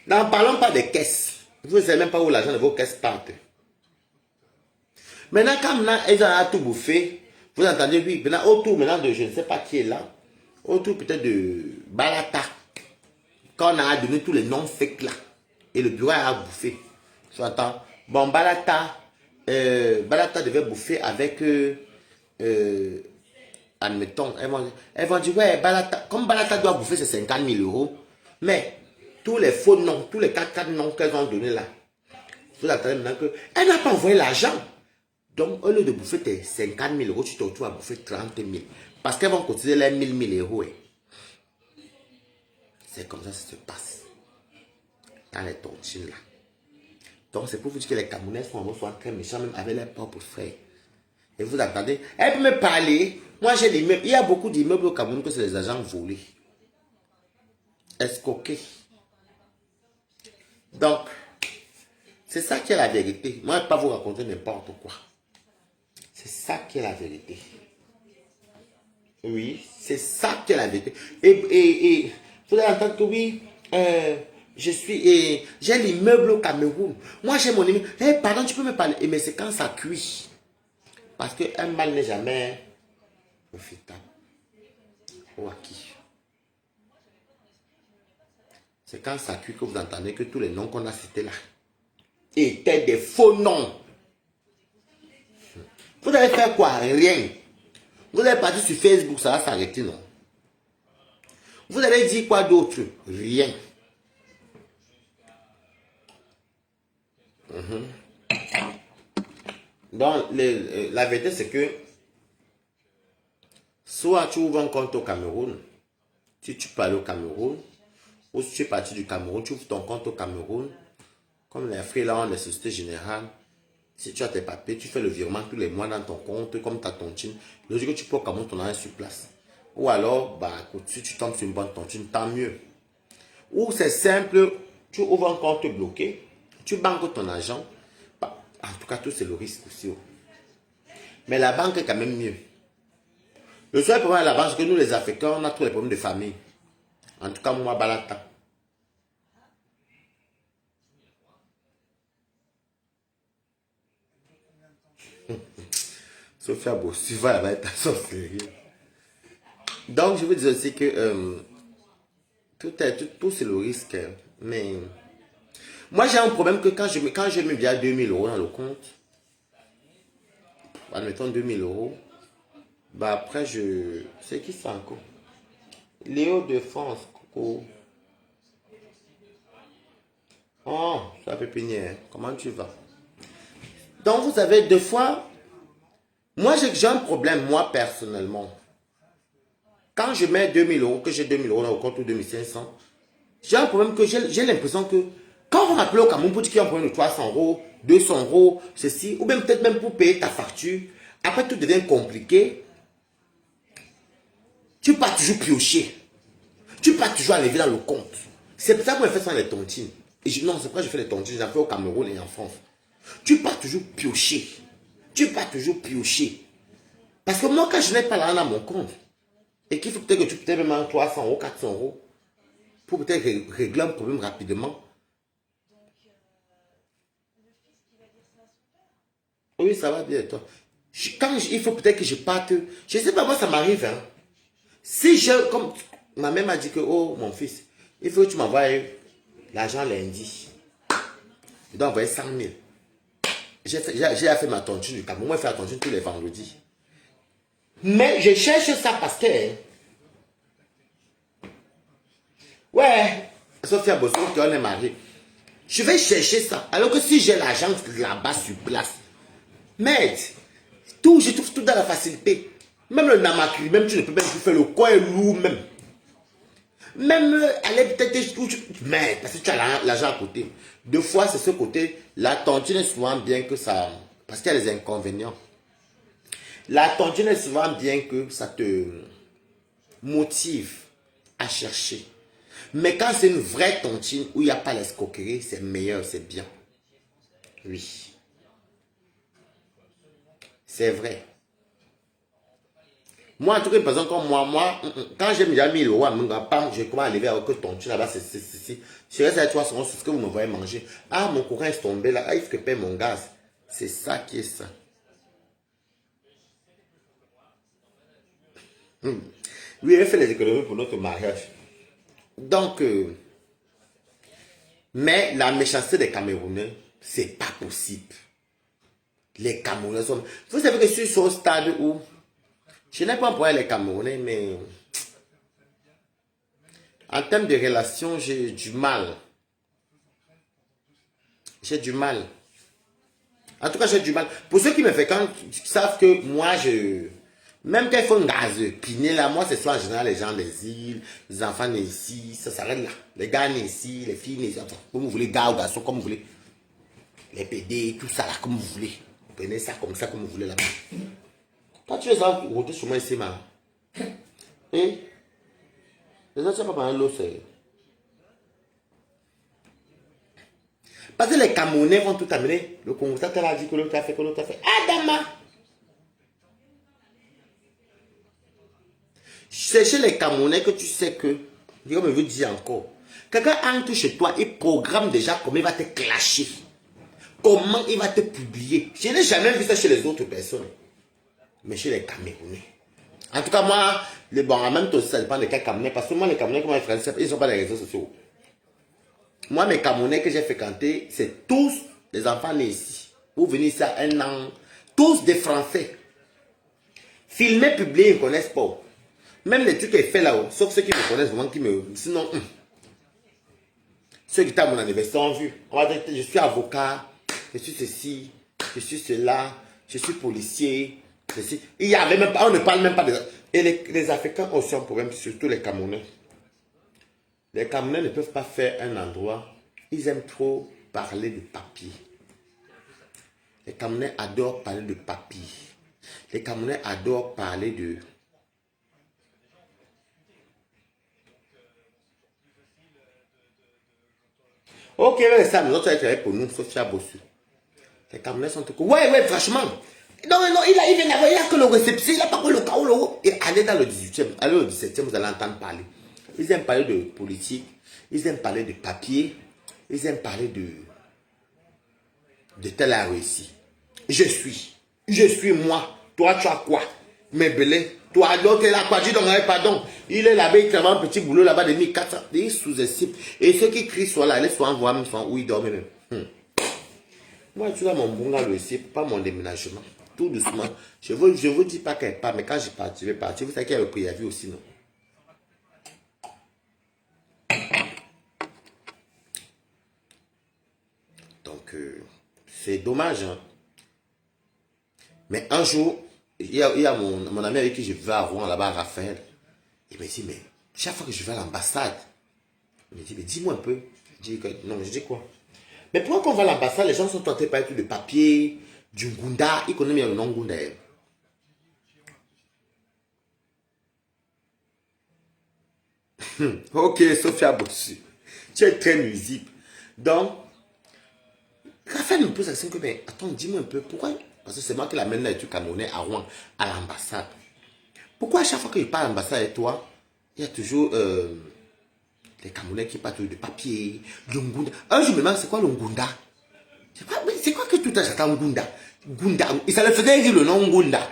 N'en parlons pas des caisses. Vous ne savez même pas où l'argent de vos caisses partent. Maintenant, quand elles ont tout bouffé, vous entendez, oui, maintenant, autour maintenant de je ne sais pas qui est là, autour peut-être de Balata, quand on a donné tous les noms fake là, et le bureau a bouffé. Tu entends? Bon, Balata devait bouffer avec admettons, elles vont dire, ouais, Balata, comme Balata doit bouffer ses 50 000 euros, mais tous les faux noms, tous les 4 noms qu'elles ont donnés là, vous attendez maintenant qu'elle n'a pas envoyé l'argent. Donc, au lieu de bouffer tes 50 000 euros, tu te retrouves à bouffer 30 000. Parce qu'elles vont cotiser les 1000 euros. C'est comme ça que ça se passe. Dans les tontines là. Donc, c'est pour vous dire que les Camerounais sont très méchants, même avec leurs propres frères. Et vous attendez, elle peut me parler. Moi, j'ai des immeubles. Il y a beaucoup d'immeubles au Cameroun que c'est des agents volés. Escroqués. Donc, c'est ça qui est la vérité. Moi, je ne vais pas vous raconter n'importe quoi. C'est ça qui est la vérité. Oui, c'est ça qui est la vérité. Et vous allez entendre que oui, j'ai l'immeuble au Cameroun. Moi, j'ai mon immeuble. Eh, pardon, tu peux me parler. Mais c'est quand ça cuit. Parce qu'un mal n'est jamais profitable. Ou acquis. C'est quand ça cuit que vous entendez que tous les noms qu'on a cités là étaient des faux noms. Vous allez faire quoi? Rien. Vous allez partir sur Facebook, ça va s'arrêter, non? Vous allez dire quoi d'autre? Rien. Donc, la vérité, c'est que soit tu ouvres un compte au Cameroun, si tu peux aller au Cameroun, ou si tu es parti du Cameroun, tu ouvres ton compte au Cameroun, comme les freelances, les sociétés générales. Si tu as tes papiers, tu fais le virement tous les mois dans ton compte, comme ta tontine. Le jour que tu peux au Cameroun, ton argent sur place. Ou alors, bah, si tu tombes sur une bonne tontine, tant mieux. Ou c'est simple, tu ouvres un compte bloqué, tu banques ton argent. Bah, en tout cas, tout c'est le risque aussi. Mais la banque est quand même mieux. Le seul problème à la banque, c'est que nous, les Africains, on a tous les problèmes de famille. En tout cas, moi, Balata. Sophia Bossiva, elle va être à son sérieux. Donc, je veux dire aussi que tout c'est le risque. Mais moi, j'ai un problème que quand je mets bien 2000 euros dans le compte, admettons 2000 euros, bah après, c'est qui ça encore? Léo de France, coucou. Oh, ça peut pépinière, comment tu vas? Donc, vous savez, deux fois, moi, j'ai un problème, moi, personnellement. Quand je mets 2000 euros, que j'ai 2000 euros dans le compte ou 2500, j'ai un problème que j'ai l'impression que quand on m'appelle au Cameroun pour dire qu'il y a un problème de 300 euros, 200 euros, ceci, ou bien peut-être même pour payer ta facture, après tout devient compliqué, tu pars toujours piocher. Tu pars toujours enlever dans le compte. C'est pour ça qu'on fait ça dans les tontines. Non, c'est pourquoi je fais les tontines, j'en fais au Cameroun et en France. Tu pars toujours piocher. Tu pars toujours piocher. Parce que moi, quand je n'ai pas l'argent dans mon compte, et qu'il faut peut-être que tu peut-être même 300 euros, 400 euros, pour peut-être régler un problème rapidement. Oui, ça va bien, toi. Il faut peut-être que je parte. Je ne sais pas, moi, ça m'arrive. Hein. Si je, comme ma mère m'a dit que, oh, mon fils, il faut que tu m'envoies l'argent lundi. Je dois envoyer 100 000. J'ai fait ma tontine du Cameroun. Moi, je fais la tontine tous les vendredis. Mais je cherche ça parce que... Ouais, Sophia Bosso, on est marié. Je vais chercher ça. Alors que si j'ai l'argent là-bas sur place, merde, je trouve tout dans la facilité. Même le namakri, même tu ne peux même plus faire le coin lourd même. Même aller peut-être où tu... Mais parce que tu as l'argent à côté. Deux fois, c'est ce côté. La tontine est souvent bien que ça... Parce qu'il y a des inconvénients. La tontine est souvent bien que ça te motive à chercher. Mais quand c'est une vraie tontine où il n'y a pas l'escroquerie, c'est meilleur, c'est bien. Oui. C'est vrai. Moi, en tout cas, par exemple, comme moi, quand j'ai déjà 1000 euros, je commence à lever avec que tontine là-bas, c'est. Je reste à 300 euros, c'est ce que vous me voyez manger. Ah, mon courant est tombé là, ah, il faut que je paye mon gaz. C'est ça qui est ça. Oui, elle fait les économies pour notre mariage. Donc, mais la méchanceté des Camerounais, c'est pas possible. Les Camerounais sont... Vous savez que je suis sur un stade où Je n'ai pas un problème avec les Camerounais, mais en termes de relations, j'ai du mal. J'ai du mal. En tout cas, j'ai du mal. Pour ceux qui me fréquentent, savent que moi, même quand il faut un gaz piné là, moi, c'est soit en général les gens des îles, les enfants nés ici, ça s'arrête là. Les gars nés ici, les filles nés ici, enfin, comme vous voulez, gars ou garçons, comme vous voulez. Les PD, tout ça là, comme vous voulez. Vous prenez ça comme ça, comme vous voulez là-bas. Quand tu es en route sur moi ici, man. Hein? Les gens, c'est pas mal l'eau, c'est. Parce que les Camerounais vont tout amener. Le Congo, ça t'a dit que l'autre a fait, que l'autre a fait. Adama! C'est chez les Camerounais que tu sais que, je me veux dire encore, quelqu'un entre chez toi et programme déjà comment il va te clasher. Comment il va te publier. Je n'ai jamais vu ça chez les autres personnes. Mais chez les Camerounais. En tout cas, moi, bon, en même temps, ça dépend de quel Camerounais. Parce que moi, les Camerounais, comme les Français, ils ne sont pas les réseaux sociaux. Moi, mes Camerounais que j'ai fréquentés, c'est tous des enfants nés ici. Vous venez ici à 1 an. Tous des Français. Filmés, publiés, ils ne connaissent pas. Même les trucs qu'ils font là-haut, sauf ceux qui me connaissent vraiment, qui me... Sinon, ceux qui étaient à mon anniversaire ont vu. On va dire, je suis avocat, je suis ceci, je suis cela, je suis policier, ceci. Il y avait même pas, on ne parle même pas de... Et les Africains ont aussi un problème, surtout les Camerounais. Les Camerounais ne peuvent pas faire un endroit. Ils aiment trop parler de papier. Les Camerounais adorent parler de papier. Les Camerounais adorent parler de... Ok, mais ça, nous autres, travaillé pour nous, Sophia Bossu. Les Camerounais sont tout... Ouais, franchement. Non, il vient d'avoir, il n'y a que le réception, il n'a pas que le chaos. Et allez dans le 18e, allez au 17e, vous allez entendre parler. Ils aiment parler de politique, ils aiment parler de papier, ils aiment parler de tel a réussi. Je suis moi. Toi, tu as quoi? Mais belé. Toi, l'autre est là, quoi? Dis donc, pardon. Il est là-bas, il travaille un petit boulot là-bas de 1400. Il sous-estime. Et ceux qui crient soit là, les soit en voix, même soit où ils dorment même. Moi, tu vois mon bungalow ici, pas mon déménagement. Tout doucement. Je vous dis pas qu'elle part, mais quand je vais partir. Vous savez qu'il y a le préavis aussi, non? Donc, c'est dommage, hein. Mais un jour, il y a mon ami avec qui je vais à Rouen, là-bas, Raphaël. Il me dit, mais chaque fois que je vais à l'ambassade, il me dit, mais dis-moi un peu. Je dis, non, je dis quoi? Mais pourquoi quand on va à l'ambassade, les gens sont tentés par tout de papier, du Ngunda, ils connaissent bien le nom Ngunda. Ok, Sophia Bossu, tu es très nuisible. Donc, Raphaël me pose la question que, mais attends, dis-moi un peu, pourquoi? Parce que c'est moi qui l'amène là, tu Camerounais à Rouen, à l'ambassade. Pourquoi à chaque fois que je pars à l'ambassade avec toi, il y a toujours les Camerounais qui parlent de papier, de Ngunda. Un jour, je me demande, c'est quoi le Ngunda? C'est quoi que tout à j'attends Ngunda? Ngunda. Et ça le faisait dire le nom Ngunda.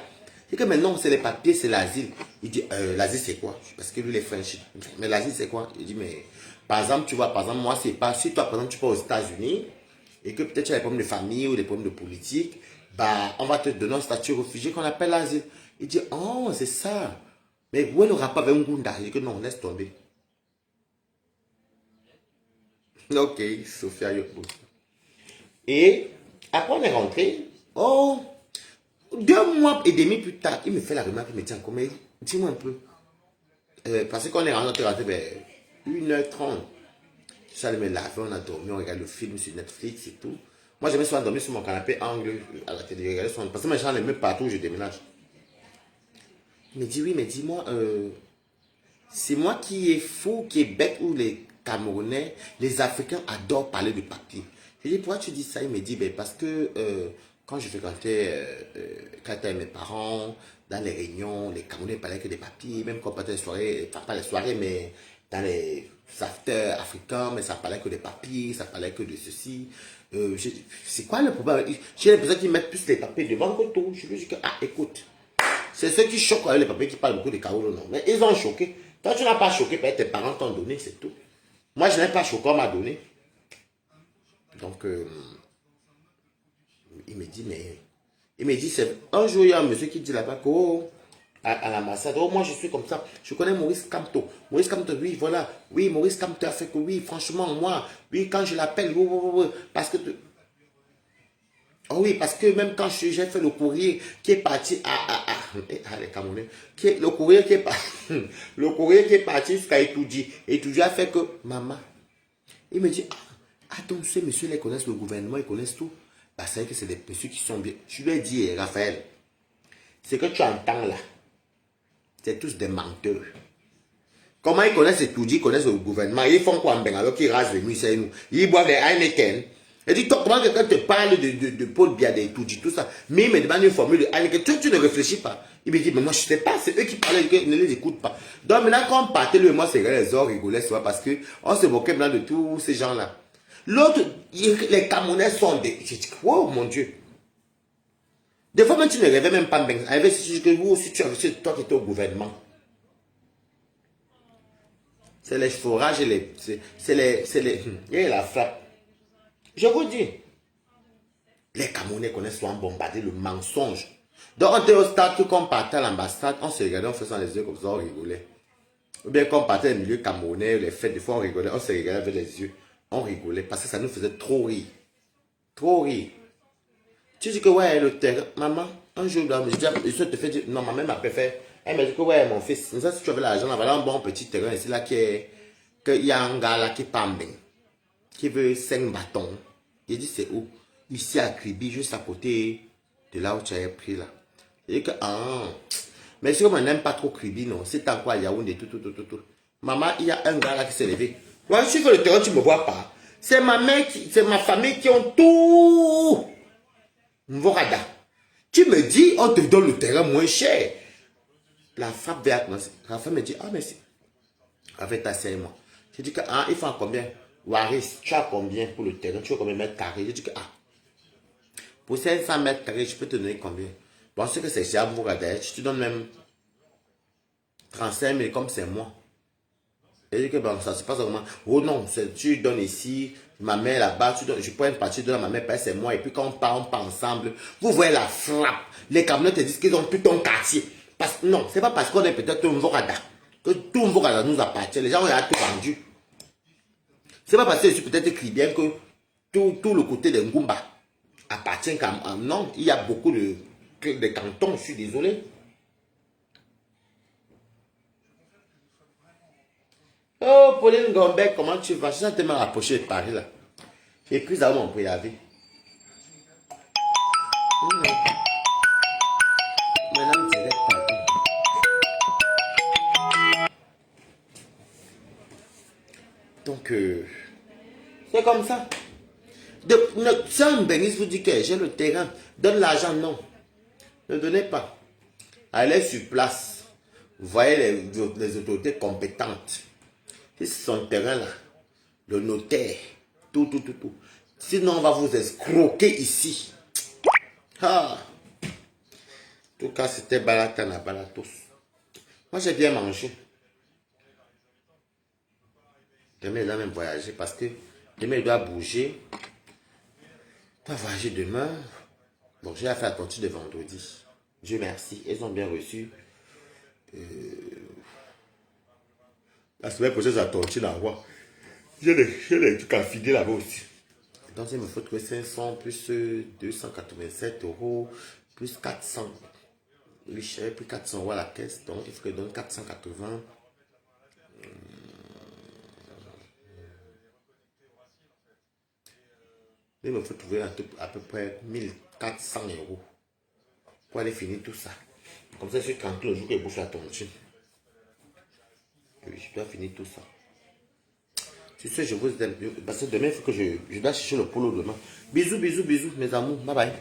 C'est que maintenant, c'est les papiers, c'est l'asile. Il dit, l'asile, c'est quoi? Parce que lui, les French. Mais l'asile, c'est quoi? Il dit, mais par exemple, tu vois, par exemple, moi, c'est pas. Si toi, par exemple, tu pars aux États-Unis et que peut-être tu as des problèmes de famille ou des problèmes de politique, bah, on va te donner un statut réfugié qu'on appelle l'asile. Il dit, oh, c'est ça. Mais où est le rapport avec Ngunda? Il dit que non, laisse tomber. Ok, Sophia Yoko. Et après, on est rentré. Oh, 2 mois et demi plus tard, il me fait la remarque, il me dit encore, mais dis-moi un peu. Parce qu'on est rentré vers 1h30. Je suis allé me laver, on a dormi, on regarde le film sur Netflix et tout. Moi, je me suis endormi sur mon canapé angle à la télé. Parce que mes gens aiment partout où je déménage. Il me dit, oui, mais dis-moi, c'est moi qui est fou, qui est bête, ou les Camerounais, les Africains adorent parler de papier. Je lui dis, pourquoi tu dis ça? Il me dit, ben, parce que quand je fréquentais, quand j'étais avec mes parents, dans les réunions, les Camerounais parlaient que des papiers, même quand on partait les soirées, enfin pas les soirées, mais dans les afters africains, mais ça parlait que des papiers, ça parlait que de ceci. C'est quoi le problème? J'ai l'impression qu'ils mettent plus les papiers devant que tout. Je lui dis que, ah, écoute. C'est ceux qui choquent avec les papiers qui parlent beaucoup de Kaolo, non. Mais ils ont choqué. Toi, tu n'as pas choqué, peut-être tes parents t'ont donné, c'est tout. Moi, je n'ai pas choqué, on m'a donné. Donc, il me dit, mais... Il me dit, c'est un jour, il y a un monsieur qui dit là-bas que, oh, à l'ambassade. Oh, moi, je suis comme ça. Je connais Maurice Kamto. Maurice Kamto, oui, voilà. Oui, Maurice Kamto a fait que oui, franchement, moi, oui, quand je l'appelle, oui, oui, oui, oui, parce que... Oh oui, parce que même quand j'ai fait le courrier qui est parti les Camerounais, le courrier qui est le courrier qui est parti jusqu'à Etoudi. Etoudi a fait que, maman, il me dit, attends, ces messieurs, ils connaissent le gouvernement, ils connaissent tout. Bah, c'est vrai que c'est des messieurs qui sont bien. Je lui ai dit, Raphaël, ce que tu entends là, c'est tous des menteurs. Comment ils connaissent Etoudi, ils connaissent le gouvernement, ils font quoi en Bengalo qui rasent les nuits, c'est nous. Ils boivent des Heineken. Et dit, comment quelqu'un te parle de Paul Biya, Etoudi, tout ça, mais il me demande une formule de Heineken, tu ne réfléchis pas. Il me dit, mais moi je ne sais pas, c'est eux qui parlaient, ne les écoute pas. Donc maintenant, quand on partait, lui et moi, c'est les ors rigolaient, parce qu'on se moquait maintenant de tous ces gens-là. L'autre, les Camerounais sont des... J'ai dit, oh mon Dieu. Des fois, même tu ne rêvais même pas, vous aussi, c'est toi qui étais au gouvernement. C'est les forages et les... C'est les... Et la frappe. Je vous dis, les Camerounais connaissent souvent bombarder le mensonge. Donc, on était au stade, tout comme partait à l'ambassade, on se regardait, on faisait les yeux comme ça, on rigolait. Ou bien, quand on partait dans le milieu camerounais, les fêtes, des fois, on rigolait, on se regardait avec les yeux, on rigolait, parce que ça nous faisait trop rire. Trop rire. Tu dis que, ouais, le terrain, maman, un jour, je te fais dire, non, ma mère m'a fait, elle m'a dit que, ouais, mon fils, ça, si tu avais l'argent, là, voilà un bon petit terrain ici, là, qu'il y a un gars, là, qui parle bien, qui veut 5 bâtons. J'ai dit, c'est où? Ici à Kribi, juste à côté de là où tu avais pris là. J'ai dit que, ah, mais si on n'aime pas trop Kribi, non, c'est en quoi Yaoundé, tout. Maman, il y a un gars là qui s'est levé. Moi, je suis sur le terrain, tu ne me vois pas. C'est ma mère, c'est ma famille qui ont tout. Mvorada. Tu me dis, on te donne le terrain moins cher. La frappe vient commencer. La femme me dit, ah, merci. Avec ta sœur et moi. J'ai dit que, ah, il faut en combien? Waris, tu as combien pour le terrain? Tu veux combien de mètres carrés? J'ai dit que, ah, pour 500 mètres carrés, je peux te donner combien? Bon, ce que c'est cher, vous regardez, je te donne même 35 000 comme c'est moi. Et dit que, bon, ça se passe comment? Oh non, tu donnes ici, ma mère là-bas, je prends une partie, de ma mère, c'est moi. Et puis quand on part ensemble, vous voyez la frappe. Les Camerounais te disent qu'ils ont plus ton quartier. Non, c'est pas parce qu'on est peut-être un Vorada que tout Vorada nous appartient. Les gens ont tout vendu. C'est pas parce que je suis peut-être écrit bien que tout le côté de Ngumba appartient à... Non, il y a beaucoup de cantons, je suis désolé. Oh, Pauline Gombec, comment tu vas? Je suis tellement rapproché de Paris là. J'ai pris à mon préavis. Maintenant, c'est partout. Donc, c'est comme ça. Si un bénisse vous dit que j'ai le terrain, donne l'argent, non. Ne donnez pas. Allez sur place. Voyez les autorités compétentes. Si c'est son terrain là, le notaire, tout. Sinon, on va vous escroquer ici. Ah. En tout cas, c'était Balatana Balatos. Moi, j'ai bien mangé. Demain, il doit même voyager parce que demain, il doit bouger. Il doit voyager demain. Bon, j'ai affaire à partir de vendredi. Dieu merci, ils ont bien reçu. La semaine prochaine, j'attends la voix. J'ai des trucs à filer là-bas aussi. Donc, il me faut trouver 500 plus 287 euros plus 400. Oui, j'ai pris 400 euros à la caisse. Donc, il faut que je donne 480. Il me faut trouver à peu près 1400 euros pour aller finir tout ça. Comme ça, je suis tranquille le jour que je bouffe la tontine. Oui, je dois finir tout ça. Sur ce, je vous aime. Parce que demain, il faut que je dois chercher le polo demain. Bisous, mes amours. Bye bye.